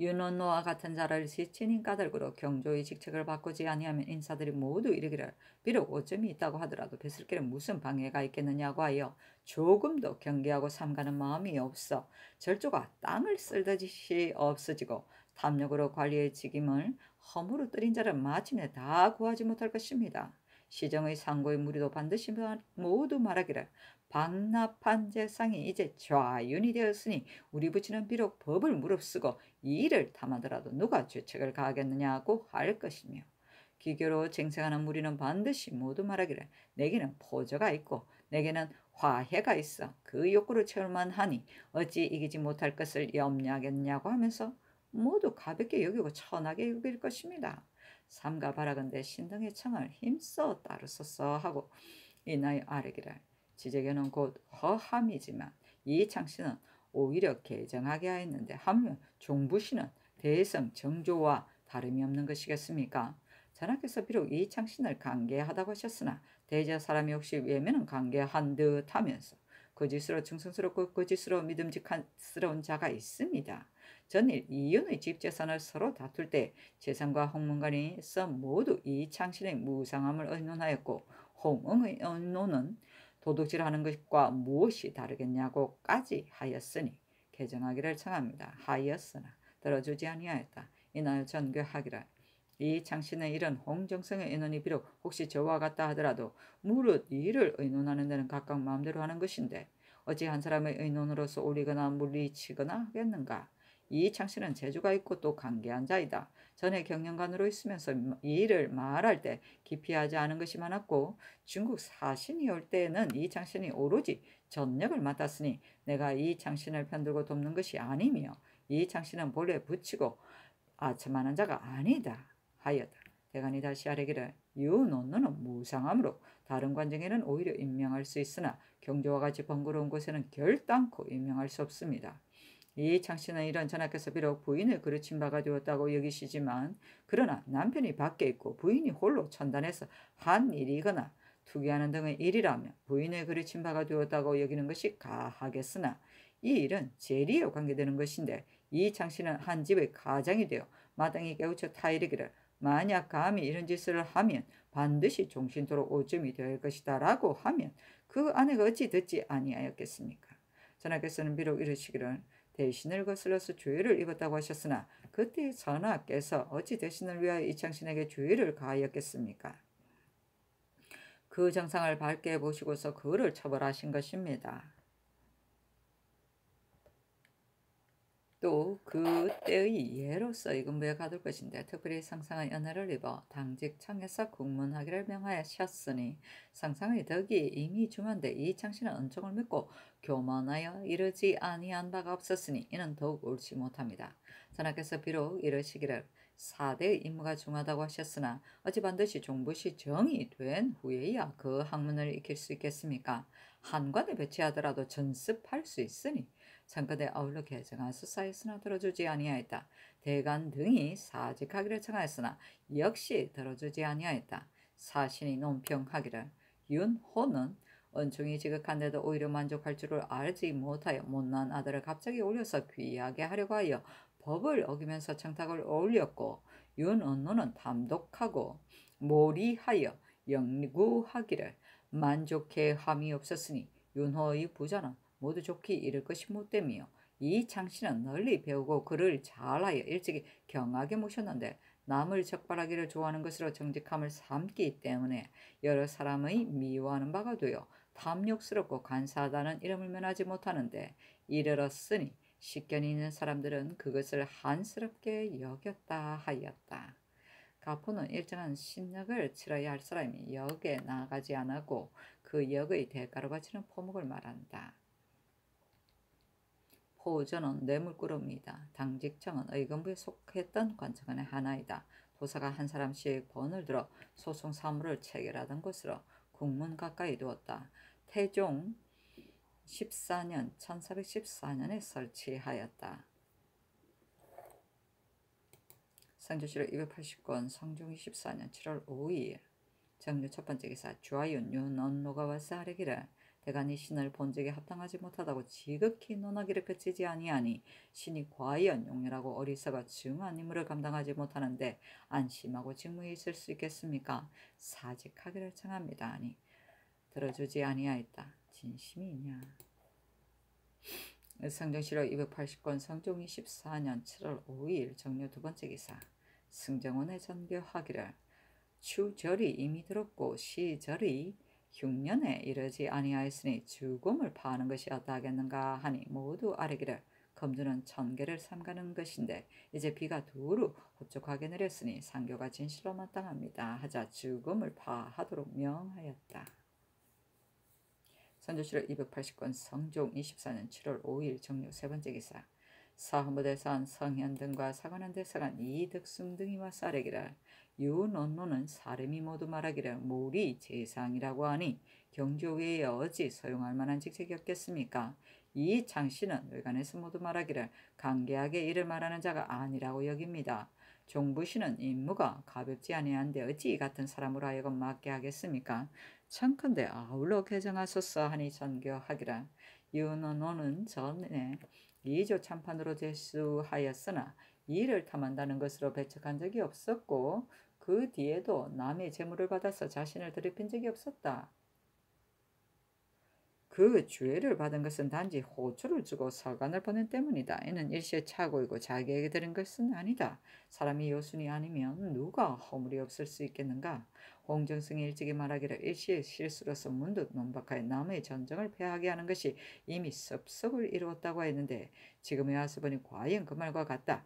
윤원노와 같은 자를 지친인 까닭으로 경조의 직책을 바꾸지 아니하면 인사들이 모두 이르기를 비록 오점이 있다고 하더라도 뱃을길에 무슨 방해가 있겠느냐고 하여 조금도 경계하고 삼가는 마음이 없어 절조가 땅을 쓸듯이 없어지고 탐욕으로 관리의 직임을 허물어 들인 자를 마침내 다 구하지 못할 것입니다. 시정의 상고의 무리도 반드시 모두 말하기를 방납한 재상이 이제 좌윤이 되었으니 우리 부친은 비록 법을 무릅쓰고 이 일을 탐하더라도 누가 죄책을 가하겠느냐고 할 것이며 기교로 쟁생하는 무리는 반드시 모두 말하기를 내게는 포저가 있고 내게는 화해가 있어 그 욕구를 채울만 하니 어찌 이기지 못할 것을 염려하겠냐고 하면서 모두 가볍게 여기고 천하게 여길 것입니다. 삼가 바라건대 신등의 청을 힘써 따르소서 하고 이나의 아뢰기를 지제견은 곧 허함이지만 이창씨는 오히려 개정하게 하였는데 하물며 종부씨는 대성 정조와 다름이 없는 것이겠습니까? 전하께서 비록 이창신을 강계하다고 하셨으나 대저 사람이 혹시 외면은 강계한 듯 하면서 거짓으로 충성스럽고 거짓으로 믿음직스러운 자가 있습니다. 전일 이윤의 집재산을 서로 다툴 때 재산과 홍문관이서 모두 이창신의 무상함을 의논하였고 홍응의 의논은 도둑질하는 것과 무엇이 다르겠냐고까지 하였으니 개정하기를 청합니다. 하였으나 들어주지 아니하였다. 이날 전교하기를 이 창신의 이런 홍정성의 의논이 비록 혹시 저와 같다 하더라도 무릇 이를 의논하는 데는 각각 마음대로 하는 것인데 어찌 한 사람의 의논으로서 올리거나 물리치거나 하겠는가. 이 창신은 재주가 있고 또 간계한 자이다. 전에 경영관으로 있으면서 이 일을 말할 때 기피하지 않은 것이 많았고 중국 사신이 올 때에는 이 창신이 오로지 전역을 맡았으니 내가 이 창신을 편들고 돕는 것이 아니며 이 창신은 본래 붙이고 아첨하는 자가 아니다 하였다. 대간이 다시 아뢰기를 유논노는 무상함으로 다른 관정에는 오히려 임명할 수 있으나 경조와 같이 번거로운 곳에는 결단코 임명할 수 없습니다. 이 창씨는 이런 전하께서 비록 부인을 그르친 바가 되었다고 여기시지만 그러나 남편이 밖에 있고 부인이 홀로 천단해서 한 일이거나 투기하는 등의 일이라면 부인을 그르친 바가 되었다고 여기는 것이 가하겠으나 이 일은 재리에 관계되는 것인데 이 창씨는 한 집의 가장이 되어 마땅히 깨우쳐 타이르기를 만약 감히 이런 짓을 하면 반드시 종신토로 오점이 될 것이다 라고 하면 그 아내가 어찌 듣지 아니하였겠습니까? 전하께서는 비록 이르시기를 대신을 거슬러서 주의를 입었다고 하셨으나 그때 전하께서 어찌 대신을 위하여 이창신에게 주의를 가하였겠습니까? 그 정상을 밝게 보시고서 그를 처벌하신 것입니다. 또 그때의 예로서 이근부에 가둘 것인데 특별히 상상의 연회를 입어 당직 청에서 국문하기를 명하셨으니 상상의 덕이 이미 중한데 이창씨는 은총을 믿고 교만하여 이르지 아니한 바가 없었으니 이는 더욱 옳지 못합니다. 전하께서 비록 이르시기를 사대의 임무가 중하다고 하셨으나 어찌 반드시 종부시 정이 된 후에야 그 학문을 익힐 수 있겠습니까? 한관에 배치하더라도 전습할 수 있으니 창건에 아울러 개정하수사였으나 들어주지 아니하였다. 대간 등이 사직하기를 청하였으나 역시 들어주지 아니하였다. 사신이 논평하기를 윤호는 은총이 지극한데도 오히려 만족할 줄을 알지 못하여 못난 아들을 갑자기 올려서 귀하게 하려고 하여 법을 어기면서 청탁을 올렸고 윤언노는 담독하고 몰이하여 영구하기를 만족해 함이 없었으니 윤호의 부자는 모두 좋게 이를 것이 못되며 이 창씨는 널리 배우고 글을 잘하여 일찍이 경하게 모셨는데 남을 적발하기를 좋아하는 것으로 정직함을 삼기 때문에 여러 사람의 미워하는 바가 되어 탐욕스럽고 간사하다는 이름을 면하지 못하는데 이르렀으니 식견이 있는 사람들은 그것을 한스럽게 여겼다 하였다. 가포는 일정한 신력을 치러야 할 사람이 역에 나아가지 않고 그 역의 대가로 바치는 포목을 말한다. 포전은 뇌물꾸러미이다. 당직청은 의금부에 속했던 관청원의 하나이다. 도사가 한 사람씩 번을 들어 소송 사무를 체결하던 곳으로 국문 가까이 두었다. 태종 14년 1414년에 설치하였다. 상조실록 280권 성종 24년 7월 5일 정류 첫 번째 기사 주하윤 윤언노가 와서 하래기를 대간이 신을 본적에 합당하지 못하다고 지극히 논하기를 그치지 아니하니 신이 과연 용렬하고 어리석어 중한 임무를 감당하지 못하는데 안심하고 직무에 있을 수 있겠습니까? 사직하기를 청합니다. 아니 들어주지 아니하였다. 진심이냐? 성정실록 280권 성종 24년 7월 5일 정류 두 번째 기사 승정원의 전교하기를 추절이 이미 들었고 시절이 흉년에 이르지 아니하였으니 죽음을 파하는 것이 어떠하겠는가 하니 모두 아뢰기를 검주는 천개를 삼가는 것인데 이제 비가 두루 홀쭉하게 내렸으니 상교가 진실로 마땅합니다 하자 죽음을 파하도록 명하였다. 선조실록 280권 성종 24년 7월 5일 정료 세 번째 기사. 사헌부대사원 성현 등과 사관원 대사관 이득승 등이 와서 아뢰기를 유논노는 사람이 모두 말하기를 몰이 재상이라고 하니 경조 외에 어찌 소용할 만한 직책이 없겠습니까? 이 장씨는 외관에서 모두 말하기를 강계하게 이를 말하는 자가 아니라고 여깁니다. 종부시는 임무가 가볍지 아니한데 어찌 이 같은 사람으로 하여금 맡게 하겠습니까? 청컨대 아울러 개정하소서 하니 전교하기라. 유논노는 전에 이조 참판으로 제수하였으나 이를 탐한다는 것으로 배척한 적이 없었고 그 뒤에도 남의 재물을 받아서 자신을 더럽힌 적이 없었다. 그 주애를 받은 것은 단지 호초를 주고 서간을 보낸 때문이다. 이는 일시의 착오이고 자기에게 들은 것은 아니다. 사람이 요순이 아니면 누가 허물이 없을 수 있겠는가? 홍정승이 일찍이 말하기를 일시의 실수로서 문득 논박하여 남의 전정을 패하게 하는 것이 이미 섭섭을 이루었다고 했는데 지금에 와서 보니 과연 그 말과 같다.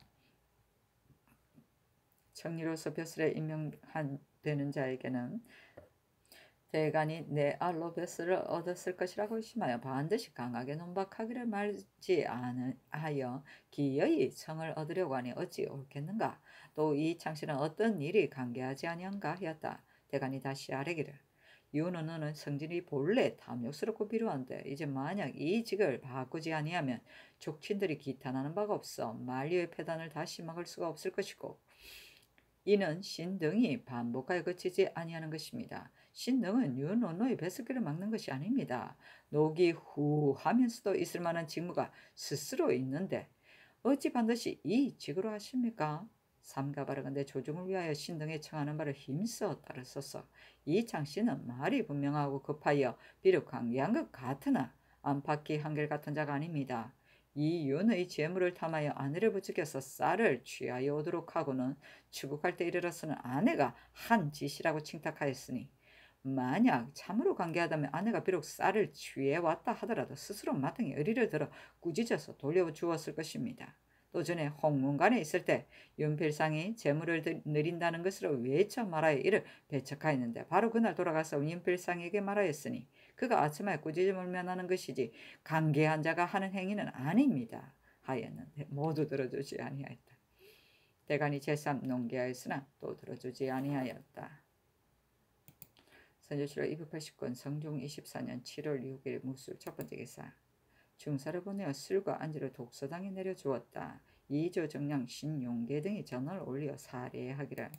청리로서 벼슬에 임명한 되는 자에게는 대간이 내 알로 벼슬을 얻었을 것이라고 의심하여 반드시 강하게 논박하기를 말지 않하여 기어이 청을 얻으려고 하니 어찌 옳겠는가? 또 이 창씨는 어떤 일이 관계하지 아니한가 하였다. 대간이 다시 아뢰기를 유논노는 성질이 본래 탐욕스럽고 비루한데 이제 만약 이 직을 바꾸지 아니하면 족친들이 기탄하는 바가 없어 만리의 패단을 다시 막을 수가 없을 것이고 이는 신등이 반복하여 그치지 아니하는 것입니다. 신등은 유논노의 배슬기를 막는 것이 아닙니다. 녹이 후 하면서도 있을 만한 직무가 스스로 있는데 어찌 반드시 이 직으로 하십니까? 삼가 바르건대 조정을 위하여 신등에 청하는 바를 힘써 따르소서. 이 장씨는 말이 분명하고 급하여 비록 강기한 것 같으나 안팎이 한결같은 자가 아닙니다. 이 윤의 재물을 탐하여 아내를 부추겨서 쌀을 취하여 오도록 하고는 추국할 때 이르러서는 아내가 한 짓이라고 칭탁하였으니 만약 참으로 관계하다면 아내가 비록 쌀을 취해왔다 하더라도 스스로 마땅히 의리를 들어 꾸짖어서 돌려주었을 것입니다. 또 전에 홍문관에 있을 때 윤필상이 재물을 느린다는 것으로 외쳐 말하여 이를 배척하였는데 바로 그날 돌아가서 윤필상에게 말하였으니 그가 아첨하여 꾸짖음을 면하는 것이지 관계한 자가 하는 행위는 아닙니다 하였는데 모두 들어주지 아니하였다. 대간이 제삼 농계하였으나 또 들어주지 아니하였다. 선조실록 280권 성종 24년 7월 6일 무술 첫 번째 기사. 중사를 보내어 술과 안주를 독서당에 내려주었다. 이조 정량 신용계 등이 전을 올려 사례하기를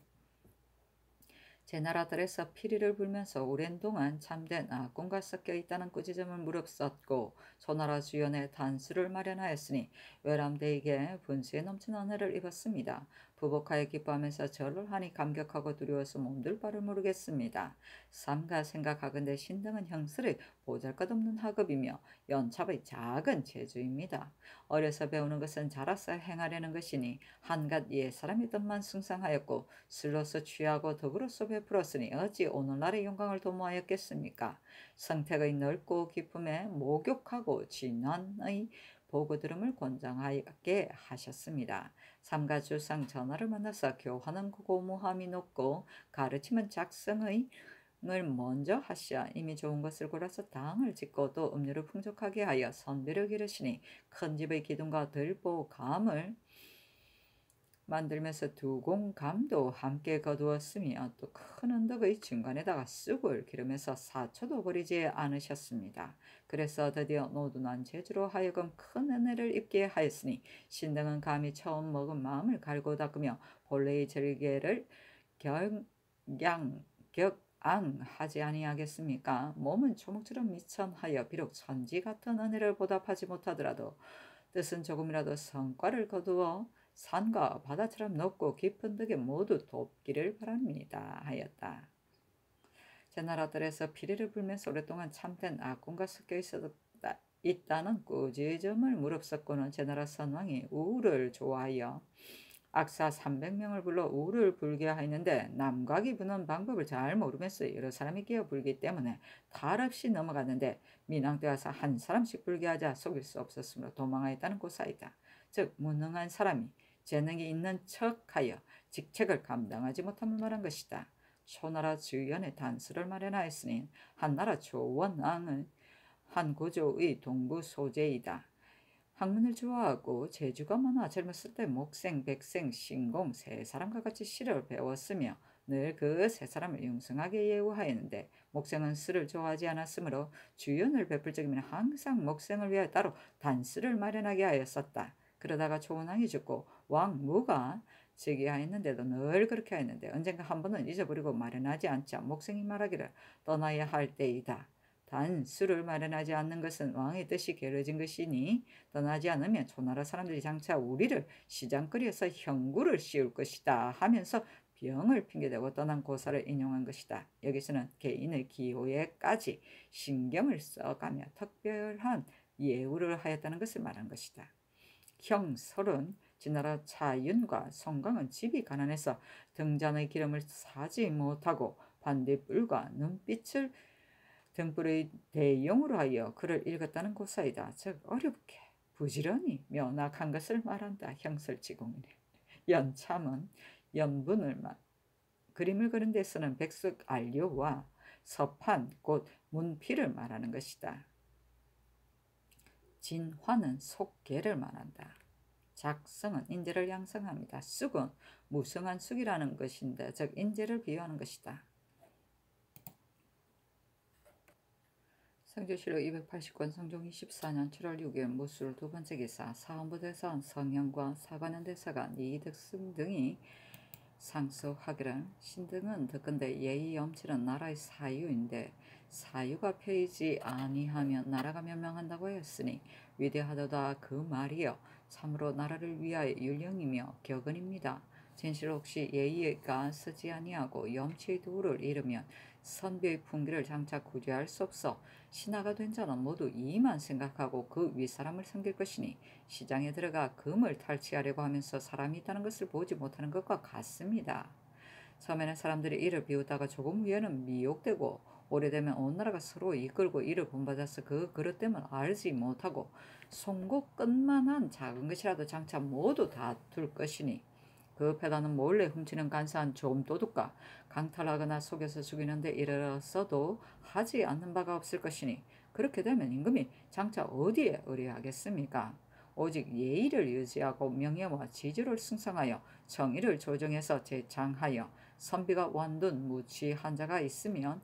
제 나라들에서 피리를 불면서 오랜 동안 참된 악공과 섞여 있다는 꾸짖음을 무릅썼고 소나라 주연의 단수를 마련하였으니 외람되에게 분수에 넘치는 은혜를 입었습니다. 부복하여 기뻐하면서 절을 하니 감격하고 두려워서 몸둘 바를 모르겠습니다. 삼가 생각하건대 신등은 형술의 보잘것없는 학업이며 연첩의 작은 재주입니다. 어려서 배우는 것은 자라서 행하려는 것이니 한갓 옛사람이 덤만 숭상하였고 술로서 취하고 덕으로서 베풀었으니 어찌 오늘날의 영광을 도모하였겠습니까? 성택의 넓고 기쁨에 목욕하고 진환의 보고 들음을 권장하게 하셨습니다. 삼가주상 전하를 만나서 교화는 고무함이 높고 가르침은 작성의 을 먼저 하시어 이미 좋은 것을 골라서 당을 짓고 또 음료를 풍족하게 하여 선비를 기르시니 큰 집의 기둥과 들보 감을 만들면서 두공감도 함께 거두었으며 또 큰 언덕의 중간에다가 쑥을 기르면서 사초도 버리지 않으셨습니다. 그래서 드디어 노둔한 제주로 하여금 큰 은혜를 입게 하였으니 신등은 감히 처음 먹은 마음을 갈고 닦으며 본래의 절개를 격앙하지 아니하겠습니까? 몸은 초목처럼 미천하여 비록 천지 같은 은혜를 보답하지 못하더라도 뜻은 조금이라도 성과를 거두어 산과 바다처럼 높고 깊은 덕에 모두 돕기를 바랍니다 하였다. 제 나라들에서 피리를 불면서 오랫동안 참된 악공과 섞여 있다는 꾸짖음을 무릅쓰고는 제 나라 선왕이 우를 좋아하여 악사 300명을 불러 우를 불게 하였는데 남각이 부는 방법을 잘 모르면서 여러 사람이 끼어 불기 때문에 탈 없이 넘어갔는데 민왕대와서 한 사람씩 불게 하자 속일 수 없었으므로 도망하였다는 고사이다. 즉 무능한 사람이 재능이 있는 척하여 직책을 감당하지 못함을 말한 것이다. 초나라 주연의 단수를 마련하였으니 한나라 조원왕은 한 고조의 동부 소재이다. 학문을 좋아하고 재주가 많아 젊었을 때 목생, 백생, 신공 세 사람과 같이 시를 배웠으며 늘 그 세 사람을 융성하게 예우하였는데 목생은诗를 좋아하지 않았으므로 주연을 베풀 적이면 항상 목생을 위하여 따로 단수를 마련하게 하였었다. 그러다가 조원왕이 죽고 왕무가 즉위하였는데도 늘 그렇게 하였는데 언젠가 한 번은 잊어버리고 마련하지 않자 목생이 말하기를 떠나야 할 때이다. 단수를 마련하지 않는 것은 왕의 뜻이 게으러진 것이니 떠나지 않으면 초나라 사람들이 장차 우리를 시장거리에서 형구를 씌울 것이다 하면서 병을 핑계대고 떠난 고사를 인용한 것이다. 여기서는 개인의 기호에까지 신경을 써가며 특별한 예우를 하였다는 것을 말한 것이다. 형설은 진나라 차윤과 송강은 집이 가난해서 등잔의 기름을 사지 못하고 반딧불과 눈빛을 등불의 대용으로 하여 글을 읽었다는 고사이다. 즉 어렵게 부지런히 면학한 것을 말한다. 형설지공이네. 연참은 연분을 그림을 그린 데서는 백석 안료와 서판 곧 문필을 말하는 것이다. 진화는 속계를 말한다. 작성은 인재를 양성합니다. 쑥은 무성한 쑥이라는 것인데 즉 인재를 비유하는 것이다. 성조실록 289권 성종 24년 7월 6일 무술 두 번째 기사 사헌부대사관 성현과 사관원대사관 이덕승 등이 상소하기를 신등은 듣건대 예의 엄치는 나라의 사유인데 사유가 펴이지 아니하면 나라가 멸망한다고 하였으니 위대하도다 그 말이여 참으로 나라를 위하여 율령이며 격언입니다. 진실 혹시 예의가 서지 아니하고 염치의 도를 잃으면 선비의 풍기를 장차 구제할 수 없어 신하가 된 자는 모두 이만 생각하고 그 윗사람을 섬길 것이니 시장에 들어가 금을 탈취하려고 하면서 사람이 있다는 것을 보지 못하는 것과 같습니다. 처음에는 사람들이 이를 비웃다가 조금 후에는 미혹되고 오래되면 온 나라가 서로 이끌고 이를 본받아서 그 그릇됨을 알지 못하고 송곳 끝만한 작은 것이라도 장차 모두 다툴 것이니 그 패단은 몰래 훔치는 간사한 좀도둑과 강탈하거나 속여서 죽이는데 이르러서도 하지 않는 바가 없을 것이니 그렇게 되면 임금이 장차 어디에 의뢰하겠습니까? 오직 예의를 유지하고 명예와 지주를 승성하여 정의를 조정해서 제창하여 선비가 완둔 무취한 자가 있으면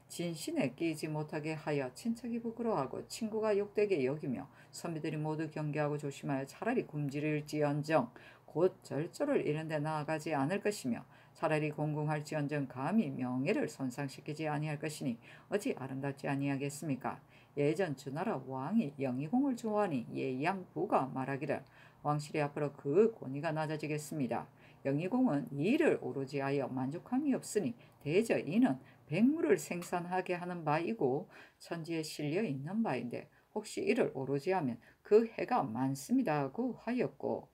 진신에 끼지 못하게 하여 친척이 부끄러워하고 친구가 욕되게 여기며 선비들이 모두 경계하고 조심하여 차라리 굶주릴지언정 곧 절조를 이런 데 나아가지 않을 것이며 차라리 공공할지언정 감히 명예를 손상시키지 아니할 것이니 어찌 아름답지 아니하겠습니까? 예전 주나라 왕이 영의공을 좋아하니 예양부가 말하기를 왕실이 앞으로 그 권위가 낮아지겠습니다. 영의공은 이를 오로지 하여 만족함이 없으니 대저 이는 백물을 생산하게 하는 바이고 천지에 실려 있는 바인데 혹시 이를 오로지 하면 그 해가 많습니다 하고 하였고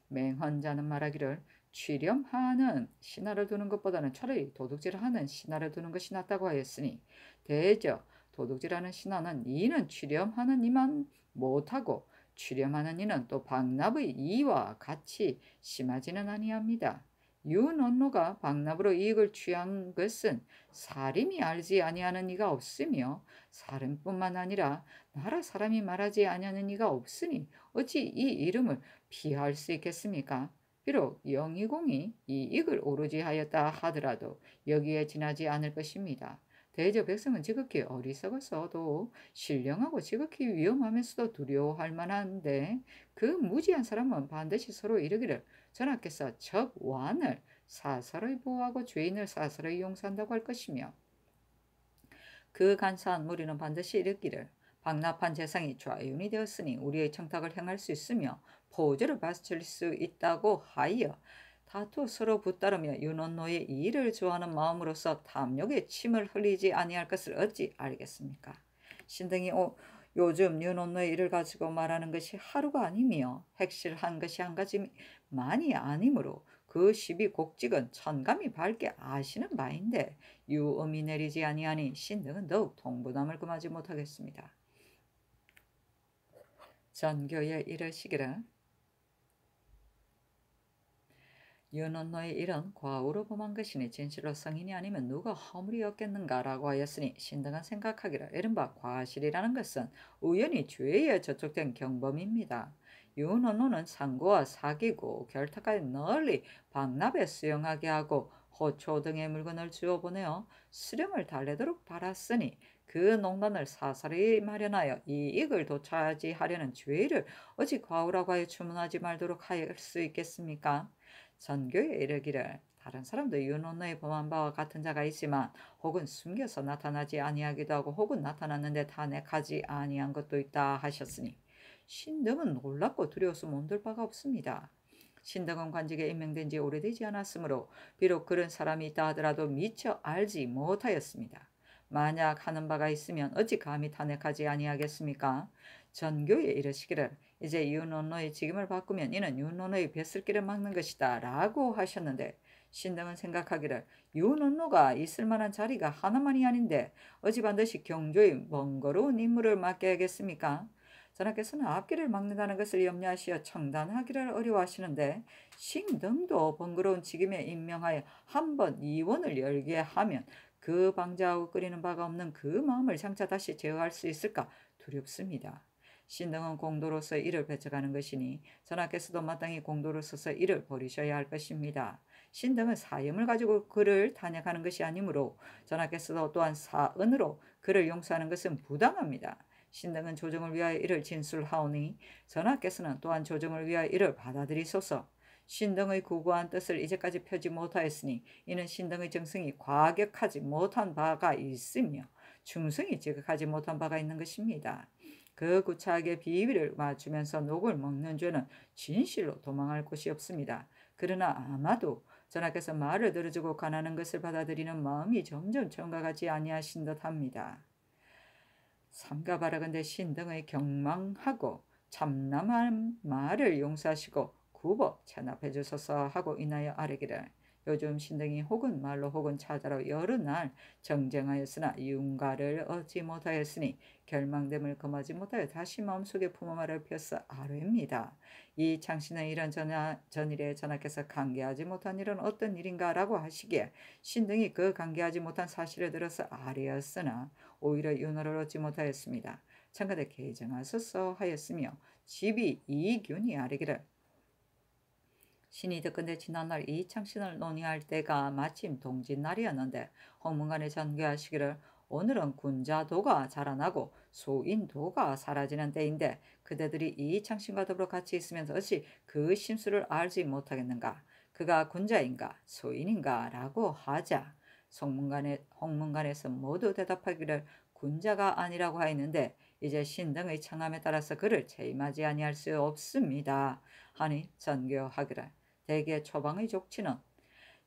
맹헌자는 말하기를 취렴하는 신하를 두는 것보다는 차라리 도둑질하는 신하를 두는 것이 낫다고 하였으니 대저 도둑질하는 신하는 이는 취렴하는 이만 못하고 취렴하는 이는 또 박납의 이와 같이 심하지는 아니합니다. 윤언로가 박납으로 이익을 취한 것은 사림이 알지 아니하는 이가 없으며 사림뿐만 아니라 나라 사람이 말하지 아니하는 이가 없으니 어찌 이 이름을 피할 수 있겠습니까? 비록 영의공이 이익을 오로지 하였다 하더라도 여기에 지나지 않을 것입니다. 대저 백성은 지극히 어리석어서도 신령하고 지극히 위험하면서도 두려워할 만한데 그 무지한 사람은 반드시 서로 이르기를 전하께서 적 완을 사설의 보호하고 죄인을 사설의 용서한다고 할 것이며 그 간사한 무리는 반드시 이르기를 박납한 재상이 좌윤이 되었으니 우리의 청탁을 행할 수 있으며 포주를 바칠 수 있다고 하여 다투 서로 붙다르며 윤원노의 이의를 좋아하는 마음으로서 탐욕의 침을 흘리지 아니할 것을 어찌 알겠습니까? 신등이 요즘 윤원노의 일을 가지고 말하는 것이 하루가 아니며 핵실한 것이 한 가지 많이 아니므로 그 시비 곡직은 천감이 밝게 아시는 바인데 유음이 내리지 아니하니 신등은 더욱 통부담을 금하지 못하겠습니다. 전교에 이르시기를 윤원노의 일은 과오로 범한 것이니 진실로 성인이 아니면 누가 허물이 없겠는가라고 하였으니 신등은 생각하기를 이른바 과실이라는 것은 우연히 죄에 저촉된 경범입니다. 윤원노는 상고와 사귀고 결탁하여 널리 박납에 수용하게 하고 호초 등의 물건을 주어 보내어 수령을 달래도록 바랐으니 그 농단을 사사리 마련하여 이익을 도차지하려는 죄를 어찌 과오라고 하여 추문하지 말도록 할 수 있겠습니까? 전교에 이르기를 다른 사람도 윤원노의 범한 바와 같은 자가 있지만 혹은 숨겨서 나타나지 아니하기도 하고 혹은 나타났는데 탄핵하지 아니한 것도 있다 하셨으니 신등은 놀랍고 두려워서 몸둘 바가 없습니다. 신등은 관직에 임명된 지 오래되지 않았으므로 비록 그런 사람이 있다 하더라도 미처 알지 못하였습니다. 만약 하는 바가 있으면 어찌 감히 탄핵하지 아니하겠습니까? 전교에 이르시기를 이제 윤원노의 직임을 바꾸면 이는 윤원노의 뱃슬길을 막는 것이다 라고 하셨는데 신등은 생각하기를 윤원노가 있을 만한 자리가 하나만이 아닌데 어찌 반드시 경조의 번거로운 임무를 맡겨야겠습니까? 전하께서는 앞길을 막는다는 것을 염려하시어 청단하기를 어려워하시는데 신등도 번거로운 직임에 임명하여 한번 이원을 열게 하면 그 방자하고 끓이는 바가 없는 그 마음을 장차 다시 제어할 수 있을까 두렵습니다. 신등은 공도로서 이를 배척하는 것이니 전하께서도 마땅히 공도로서서 이를 버리셔야 할 것입니다. 신등은 사염을 가지고 그를 탄핵하는 것이 아니므로 전하께서도 또한 사은으로 그를 용서하는 것은 부당합니다. 신등은 조정을 위하여 이를 진술하오니 전하께서는 또한 조정을 위하여 이를 받아들이소서. 신등의 구구한 뜻을 이제까지 펴지 못하였으니 이는 신등의 정성이 과격하지 못한 바가 있으며 충성이 지극하지 못한 바가 있는 것입니다. 그 구차하게 비위를 맞추면서 녹을 먹는 죄는 진실로 도망할 곳이 없습니다. 그러나 아마도 전하께서 말을 들어주고 가난한 것을 받아들이는 마음이 점점 정가가지 아니하신 듯합니다. 삼가 바라건대 신등의 경망하고 참남한 말을 용서하시고 굽어 체납해 주소서 하고 인하여 아뢰기를 요즘 신등이 혹은 말로 혹은 찾아로 여러 날 정쟁하였으나 윤가를 얻지 못하였으니 결망됨을 금하지 못하여 다시 마음속에 품어 말을 펴서 아뢰입니다. 이 창신의 이런 전일에 전하께서 강개하지 못한 일은 어떤 일인가라고 하시기에 신등이 그 강개하지 못한 사실을 들어서 아뢰었으나 오히려 윤호를 얻지 못하였습니다. 참가대 개정하소서 하였으며 집이 이균이 아뢰기를 신이 듣건대 지난날 이 창신을 논의할 때가 마침 동짓날이었는데 홍문관에 전개하시기를 오늘은 군자도가 자라나고 소인도가 사라지는 때인데 그대들이 이 창신과 더불어 같이 있으면서 어찌 그 심수를 알지 못하겠는가? 그가 군자인가 소인인가? 라고 하자 홍문관에서 모두 대답하기를 군자가 아니라고 하였는데 이제 신등의 청함에 따라서 그를 재임하지 아니할 수 없습니다. 하니 전교하기를 대개 초방의 족치는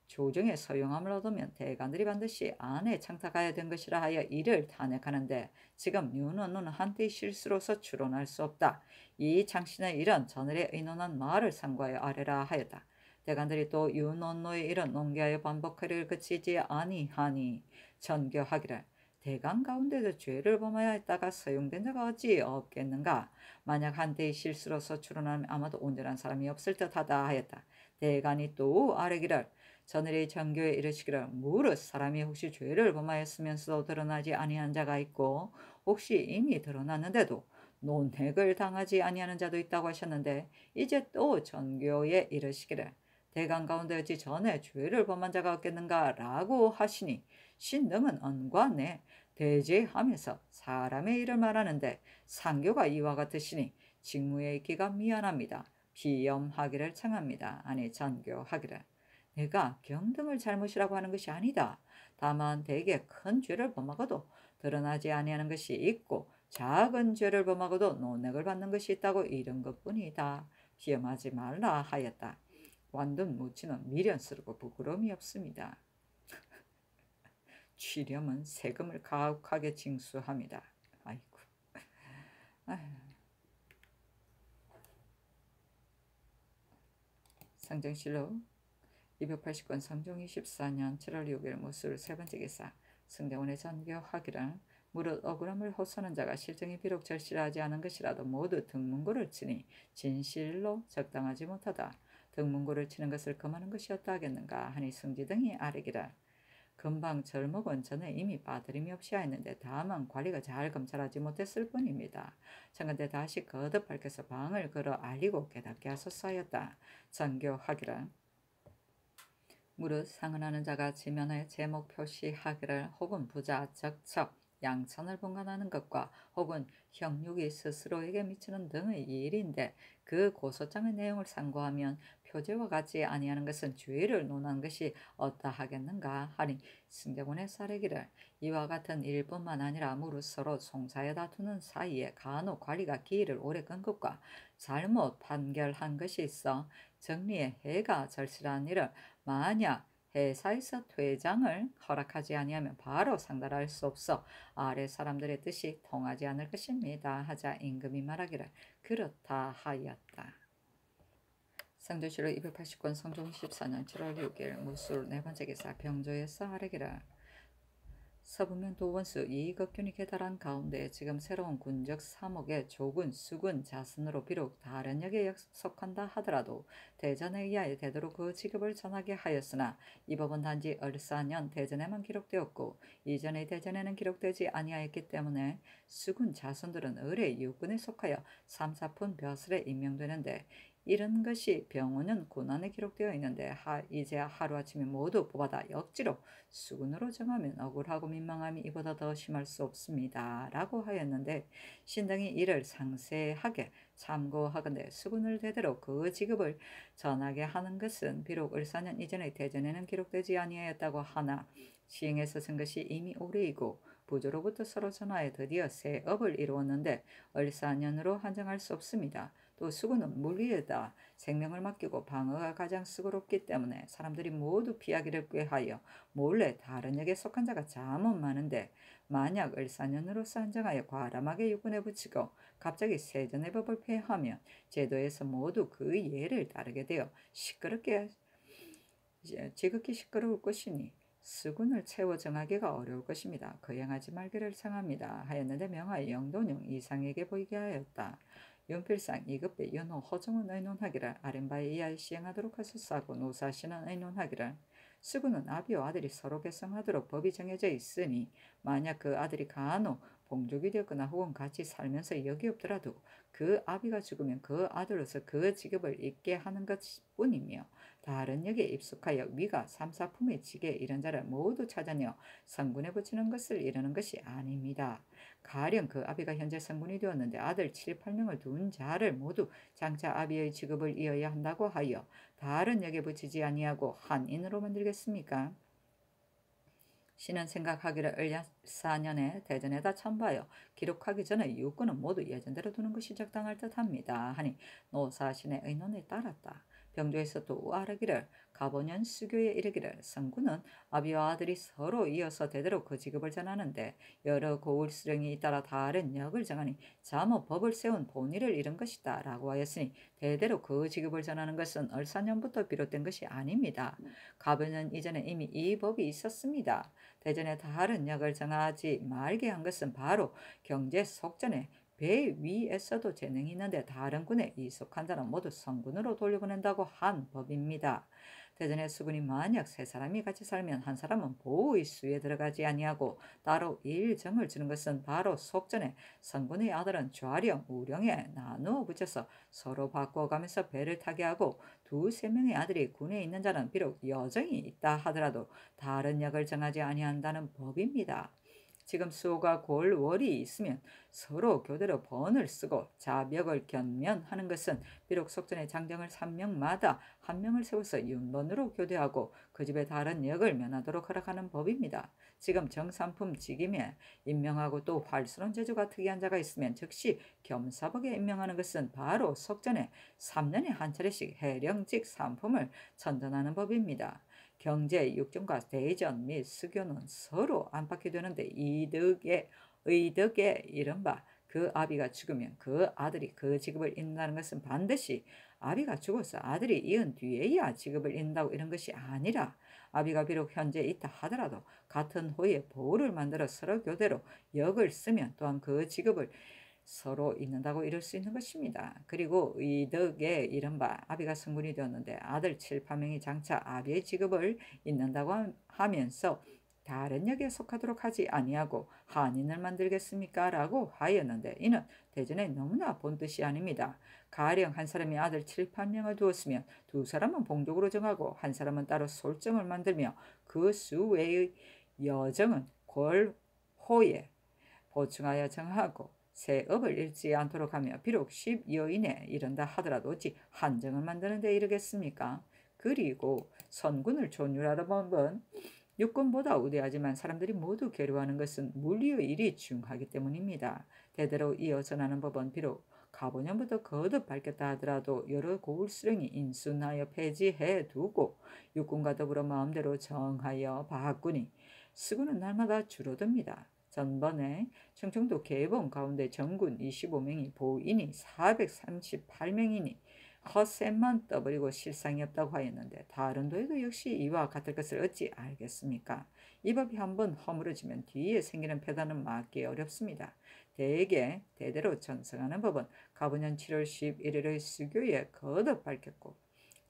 조정의 서용함을 얻으면 대관들이 반드시 안에 창탁하여야 된 것이라 하여 이를 탄핵하는데 지금 윤원노는 한때의 실수로서 추론할 수 없다. 이 창신의 일은 전일에 의논한 말을 상고하여 아뢰라 하였다. 대관들이 또 윤원노의 일은 농계하여 반복하기를 그치지 아니하니 전교하기를 대강 가운데도 죄를 범하여 했다가 서용된 자가 어찌 없겠는가? 만약 한때의 실수로서 추론하면 아마도 온전한 사람이 없을 듯하다 하였다. 대간이 또 아뢰기를 전일의 전교에 이르시기를 무릇 사람이 혹시 죄를 범하였으면서도 드러나지 아니한 자가 있고 혹시 이미 드러났는데도 논핵을 당하지 아니하는 자도 있다고 하셨는데 이제 또 전교에 이르시기를 대간 가운데 어찌 전에 죄를 범한 자가 없겠는가 라고 하시니 신등은 언관에 대제하면서 사람의 일을 말하는데 상교가 이와 같으시니 직무에 있기가 미안합니다. 비염하기를 청합니다. 아니 전교하기를 내가 경등을 잘못이라고 하는 것이 아니다. 다만 대개 큰 죄를 범하고도 드러나지 아니하는 것이 있고 작은 죄를 범하고도 논핵을 받는 것이 있다고 이런 것뿐이다. 비염하지 말라 하였다. 완둔 무치는 미련스럽고 부끄러움이 없습니다. 취렴은 세금을 가혹하게 징수합니다. 아이고. 아휴. 상정실록 280권 성종 24년 7월 6일 무술 세 번째 기사 승대원의 전교하기를 무릇 억울함을 호소하는 자가 실정이 비록 절실하지 않은 것이라도 모두 등문고를 치니 진실로 적당하지 못하다. 등문고를 치는 것을 금하는 것이었다 하겠는가 하니 승지 등이 아뢰기를 금방 절목은 전에 이미 빠들림이 없이 하였는데 다만 관리가 잘 검찰하지 못했을 뿐입니다. 청근대 다시 거듭 밝혀서 방을 걸어 알리고 깨닫게 하소서 하였다. 전교하기를 무릇 상언하는 자가 지면에 제목 표시하기를 혹은 부자, 적척, 양천을 분간하는 것과 혹은 형육이 스스로에게 미치는 등의 일인데 그 고소장의 내용을 상고하면 표제와 같지 아니하는 것은 죄를 논한 것이 어떠 하겠는가 하니 승대원의 사례기를 이와 같은 일뿐만 아니라 무릇 서로 송사에 다투는 사이에 간혹 관리가 기일을 오래 끈 것과 잘못 판결한 것이 있어 정리에 해가 절실한 일을 만약 회사에서 퇴장을 허락하지 아니하면 바로 상달할 수 없어 아래 사람들의 뜻이 통하지 않을 것입니다. 하자 임금이 말하기를 그렇다 하였다. 상조실록 280권 성종 14년 7월 6일 무술 네 번째 기사 병조에서 아뢰기를 서부면 도원수 이익업균이 개달한 가운데 지금 새로운 군적 사목의 조군, 수군, 자선으로 비록 다른 역에 속한다 하더라도 대전에 의하여 되도록 그 직업을 전하게 하였으나 이 법은 단지 을사년 대전에만 기록되었고 이전의 대전에는 기록되지 아니하였기 때문에 수군, 자선들은 을의 육군에 속하여 삼사품 벼슬에 임명되는데 이런 것이 병원은 군안에 기록되어 있는데 이제 하루아침에 모두 뽑아다 역지로 수군으로 정하면 억울하고 민망함이 이보다 더 심할 수 없습니다. 라고 하였는데 신등이 이를 상세하게 참고하건대 수군을 대대로 그 직업을 전하게 하는 것은 비록 을사년 이전의 대전에는 기록되지 아니하였다고 하나 시행에서 쓴 것이 이미 오래이고 부조로부터 서로 전하여 드디어 새 업을 이루었는데 을사년으로 한정할 수 없습니다. 또 수군은 물 위에다 생명을 맡기고 방어가 가장 수고롭기 때문에 사람들이 모두 피하기를 꾀하여 몰래 다른 역에 속한 자가 잠은 많은데 만약 을사년으로서 한정하여 과람하게 육군에 붙이고 갑자기 세전의 법을 폐하면 제도에서 모두 그 예를 따르게 되어 지극히 시끄러울 것이니 수군을 채워 정하기가 어려울 것입니다. 거행하지 말기를 청합니다. 하였는데 명하여 영돈용 이상에게 보이게 하였다. 윤필상 이급배 연호 허정은 의논하기를 아랫바에 의하여 시행하도록 하소서하고 노사시는 의논하기를 수군은 아비와 아들이 서로 결성하도록 법이 정해져 있으니 만약 그 아들이 간혹 봉족이 되었거나 혹은 같이 살면서 역이 없더라도 그 아비가 죽으면 그 아들로서 그 직업을 잇게 하는 것뿐이며 다른 역에 입숙하여 위가 삼사품의 직에 이른 자를 모두 찾아내어 성군에 붙이는 것을 이르는 것이 아닙니다. 가령 그 아비가 현재 성군이 되었는데 아들 7, 8명을 둔 자를 모두 장차 아비의 직업을 이어야 한다고 하여 다른 역에 붙이지 아니하고 한인으로 만들겠습니까? 신은 생각하기를 을사년에 대전에다 첨부하여 기록하기 전에 육군은 모두 예전대로 두는 것이 적당할 듯합니다. 하니 노사신의 의논에 따랐다. 병조에서 또 아뢰기를 가보년 수교에 이르기를 성군은 아비와 아들이 서로 이어서 대대로 그 직업을 전하는데 여러 고을 수령이 잇따라 다른 역을 정하니 자모 법을 세운 본의를 이룬 것이다 라고 하였으니 대대로 그 직업을 전하는 것은 을사년부터 비롯된 것이 아닙니다. 가보년 이전에 이미 이 법이 있었습니다. 대전에 다른 역을 정하지 말게 한 것은 바로 경제 속전에 배 위에서도 재능이 있는데 다른 군에 이속한 자는 모두 성군으로 돌려보낸다고 한 법입니다. 대전의 수군이 만약 세 사람이 같이 살면 한 사람은 보의 수에 들어가지 아니하고 따로 일정을 주는 것은 바로 속전에 성군의 아들은 좌령, 우령에 나누어 붙여서 서로 바꿔가면서 배를 타게 하고 두세 명의 아들이 군에 있는 자는 비록 여정이 있다 하더라도 다른 역을 정하지 아니한다는 법입니다. 지금 수호가 골월이 있으면 서로 교대로 번을 쓰고 자벽을 견면하는 것은 비록 속전의 장정을 3명마다 한 명을 세워서 윤번으로 교대하고 그 집에 다른 역을 면하도록 허락하는 법입니다. 지금 정삼품 직임에 임명하고 또 활스러운 재주가 특이한 자가 있으면 즉시 겸사복에 임명하는 것은 바로 속전에 3년에 한 차례씩 해령직 삼품을 천전하는 법입니다. 경제, 육정과 대전 및 수교는 서로 안팎이 되는데 의덕에 이른바 그 아비가 죽으면 그 아들이 그 직업을 잇는다는 것은 반드시 아비가 죽어서 아들이 이은 뒤에야 직업을 잇는다고 이런 것이 아니라 아비가 비록 현재 있다 하더라도 같은 호의 보호를 만들어 서로 교대로 역을 쓰면 또한 그 직업을 서로 잇는다고 이럴 수 있는 것입니다. 그리고 이 덕에 이른바 아비가 성군이 되었는데 아들 7, 8명이 장차 아비의 직업을 잇는다고 하면서 다른 역에 속하도록 하지 아니하고 한인을 만들겠습니까? 라고 하였는데 이는 대전에 너무나 본뜻이 아닙니다. 가령 한 사람이 아들 7, 8명을 두었으면 두 사람은 봉족으로 정하고 한 사람은 따로 솔정을 만들며 그 수외의 여정은 골호에 보충하여 정하고 새 업을 잃지 않도록 하며 비록 10여인에 이른다 하더라도 어찌 한정을 만드는 데 이르겠습니까? 그리고 선군을 존율하는 법은 육군보다 우대하지만 사람들이 모두 계류하는 것은 물리의 일이 중하기 때문입니다. 대대로 이어 전하는 법은 비록 가보년부터 거듭 밝혔다 하더라도 여러 고울수령이 인순하여 폐지해 두고 육군과 더불어 마음대로 정하여 바꾸니 수군은 날마다 줄어듭니다. 전번에 충청도 개봉 가운데 정군 25명이 보인이 438명이니 헛셈만 떠버리고 실상이 없다고 하였는데 다른 도에도 역시 이와 같을 것을 어찌 알겠습니까? 이 법이 한번 허물어지면 뒤에 생기는 폐단은 막기 어렵습니다. 대대로 전승하는 법은 가부년 7월 11일의 수교에 거듭 밝혔고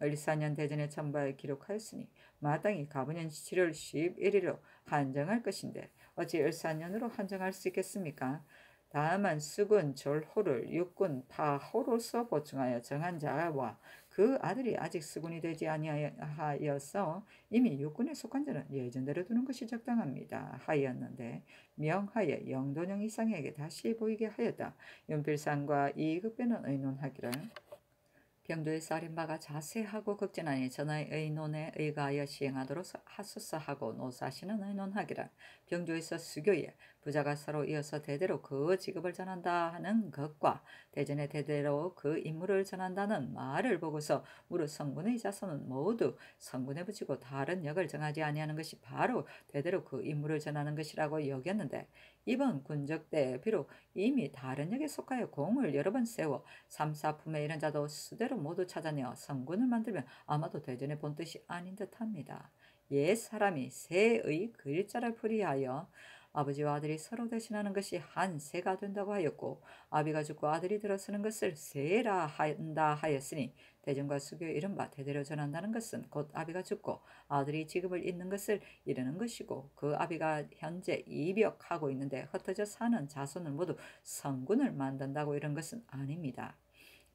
을사년 대전의 천바에 기록하였으니 마땅히 가부년 7월 11일로 한정할 것인데 어찌 을사년으로 한정할 수 있겠습니까? 다만 수군 졸호를 육군 파호로서 보충하여 정한 자와 그 아들이 아직 수군이 되지 아니하여서 이미 육군에 속한 자는 예전대로 두는 것이 적당합니다. 하였는데 명하여 영도령 이상에게 다시 보이게 하였다. 윤필상과 이익배는 의논하기를 병조의 살인바가 자세하고 극진하니 전하의 의논에 의가하여 시행하도록 하소서 하고 노사시는 의논하기를 병조에서 수교에 부자가 서로 이어서 대대로 그 직업을 전한다 하는 것과 대전에 대대로 그 임무를 전한다는 말을 보고서 무릇 성군의 자손은 모두 성군에 붙이고 다른 역을 정하지 아니하는 것이 바로 대대로 그 임무를 전하는 것이라고 여겼는데 이번 군적 때 비록 이미 다른 역에 속하여 공을 여러 번 세워 3, 4품에 이른 자도 수대로 모두 찾아내어 성군을 만들면 아마도 대전의 본뜻이 아닌 듯합니다. 옛 사람이 새의 글자를 풀이하여 아버지와 아들이 서로 대신하는 것이 한 세가 된다고 하였고 아비가 죽고 아들이 들어서는 것을 세라 한다 하였으니 대전과 수교의 이른바 대대로 전한다는 것은 곧 아비가 죽고 아들이 직업을 잇는 것을 이르는 것이고 그 아비가 현재 이벽하고 있는데 흩어져 사는 자손을 모두 성군을 만든다고 이런 것은 아닙니다.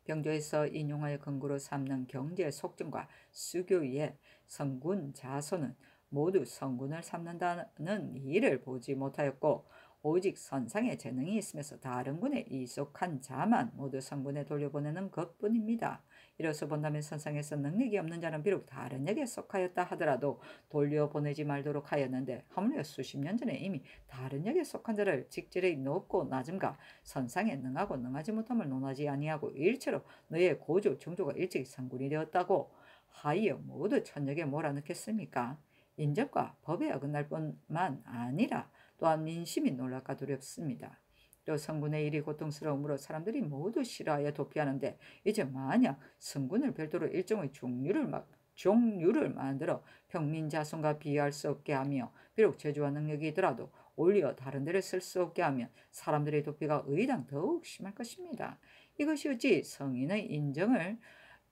병조에서 인용하여 근거로 삼는 경제 속증과 수교의 성군 자손은 모두 성군을 삼는다는 일을 보지 못하였고 오직 선상에 재능이 있으면서 다른 군에 이속한 자만 모두 성군에 돌려보내는 것뿐입니다. 이로써 본다면 선상에서 능력이 없는 자는 비록 다른 역에 속하였다 하더라도 돌려보내지 말도록 하였는데 하물며 수십 년 전에 이미 다른 역에 속한 자를 직질의 높고 낮음과 선상에 능하고 능하지 못함을 논하지 아니하고 일체로 너의 고조 정조가 일찍 성군이 되었다고 하여 모두 천역에 몰아넣겠습니까? 인정과 법에 어긋날 뿐만 아니라 또한 민심이 놀랄까 두렵습니다. 또 성군의 일이 고통스러우므로 사람들이 모두 싫어하여 도피하는데 이제 만약 성군을 별도로 일종의 종류를 만들어 평민 자손과 비교할 수 없게 하며 비록 재주와 능력이 있더라도 올려 다른 데를 쓸 수 없게 하면 사람들의 도피가 의당 더욱 심할 것입니다. 이것이 어찌 성인의 인정을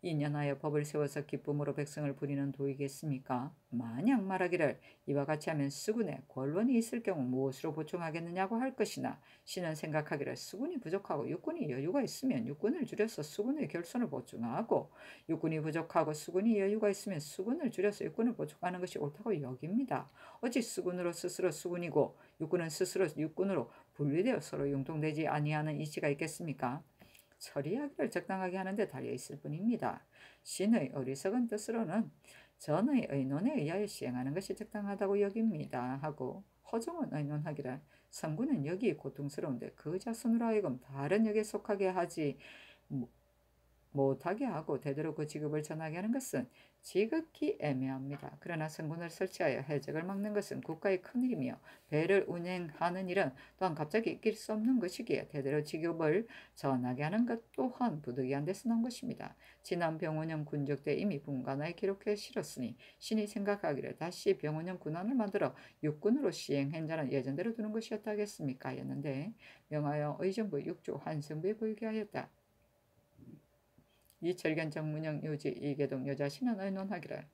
인연하여 법을 세워서 기쁨으로 백성을 부리는 도이겠습니까? 만약 말하기를 이와 같이 하면 수군에 권론이 있을 경우 무엇으로 보충하겠느냐고 할 것이나 신은 생각하기를 수군이 부족하고 육군이 여유가 있으면 육군을 줄여서 수군의 결손을 보충하고 육군이 부족하고 수군이 여유가 있으면 수군을 줄여서 육군을 보충하는 것이 옳다고 여깁니다. 어찌 수군으로 스스로 수군이고 육군은 스스로 육군으로 분리되어 서로 융통되지 아니하는 이치가 있겠습니까? 처리하기를 적당하게 하는데 달려있을 뿐입니다. 신의 어리석은 뜻으로는 전의 의논에 의하여 시행하는 것이 적당하다고 여깁니다. 하고 허종은 의논하기를 성군은 여기 고통스러운데 그 자손으로 하여금 다른 역에 속하게 하지 못하게 하고 대대로 그 직업을 전하게 하는 것은 지극히 애매합니다. 그러나 성군을 설치하여 해적을 막는 것은 국가의 큰일이며 배를 운행하는 일은 또한 갑자기 있길 수 없는 것이기에 대대로 직업을 전하게 하는 것 또한 부득이한 데서 나온 것입니다. 지난 병원형 군적 때 이미 분간하에 기록해 실었으니 신이 생각하기를 다시 병원형 군함을 만들어 육군으로 시행한 자는 예전대로 두는 것이었다 하겠습니까 였는데 명하여 의정부 육조 한성부에 보이게 하였다. 이철견 정문영 유지 이계동 여자신은 의논하기를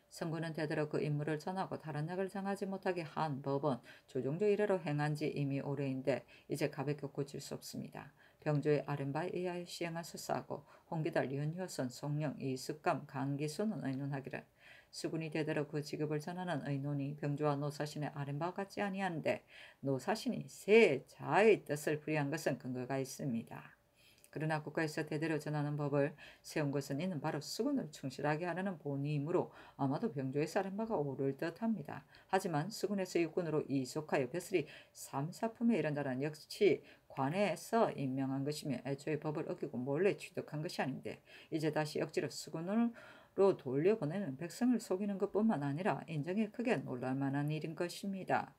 성군은 대대로 그 임무를 전하고 다른 약을 정하지 못하게 한 법은 조종조 이래로 행한 지 이미 오래인데 이제 가볍게 고칠 수 없습니다. 병조의 아른바에 의하여 시행할 수사하고 홍기달, 윤효선, 송영, 이숙감, 강기수는 의논하기를 수군이 대대로 그 직업을 전하는 의논이 병조와 노사신의 아른바와 같지 아니한데 노사신이 세 자의 뜻을 풀이한 것은 근거가 있습니다. 그러나 국가에서 대대로 전하는 법을 세운 것은 이는 바로 수군을 충실하게 하려는 본의이므로 아마도 병조의 사령바가 옳을 듯합니다. 하지만 수군에서 육군으로 이속하여 벼슬이 3사품에 이른다는 역시 관에서 임명한 것이며 애초에 법을 어기고 몰래 취득한 것이 아닌데 이제 다시 억지로 수군으로 돌려보내는 백성을 속이는 것뿐만 아니라 인정에 크게 놀랄 만한 일인 것입니다.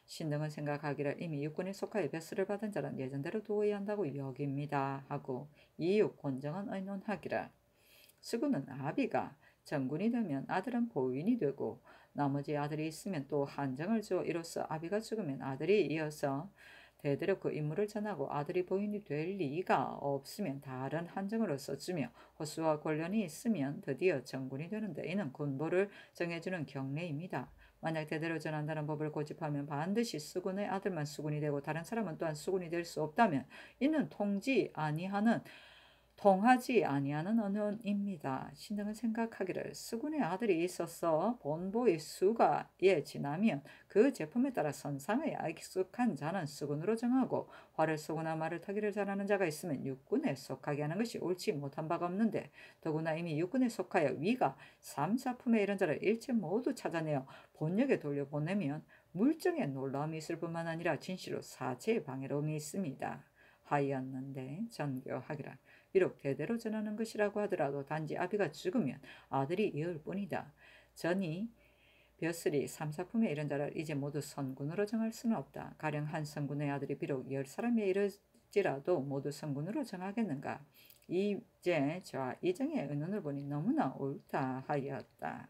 신등은 생각하기를 이미 육군에 속하여 벼슬을 받은 자는 예전대로 두어야 한다고 여깁니다. 하고 이육 권정은 의논하기를 수군은 아비가 정군이 되면 아들은 보인이 되고 나머지 아들이 있으면 또 한정을 주어 이로써 아비가 죽으면 아들이 이어서 대대로 그 임무를 전하고 아들이 보인이 될 리가 없으면 다른 한정으로 써주며 호수와 관련이 있으면 드디어 정군이 되는데 이는 군보를 정해주는 경례입니다. 만약 대대로 전한다는 법을 고집하면 반드시 수군의 아들만 수군이 되고 다른 사람은 또한 수군이 될 수 없다면 이는 통하지 아니하는 언론입니다. 신등은 생각하기를 수군의 아들이 있어서 본보의 수가 지나면 그 제품에 따라 선상에 익숙한 자는 수군으로 정하고 활을 쏘거나 말을 타기를 잘하는 자가 있으면 육군에 속하게 하는 것이 옳지 못한 바가 없는데 더구나 이미 육군에 속하여 위가 3사품에 이른 자를 일체 모두 찾아내어 본역에 돌려보내면 물정에 놀라움이 있을 뿐만 아니라 진실로 사체의 방해로움이 있습니다. 하였는데 전교하기라 비록 대대로 전하는 것이라고 하더라도 단지 아비가 죽으면 아들이 이을 뿐이다. 전이 벼슬이 3사품에 이른 자를 이제 모두 선군으로 정할 수는 없다. 가령 한 선군의 아들이 비록 10사람에 이르지라도 모두 선군으로 정하겠는가. 이제 이정의 의논을 보니 너무나 옳다 하였다.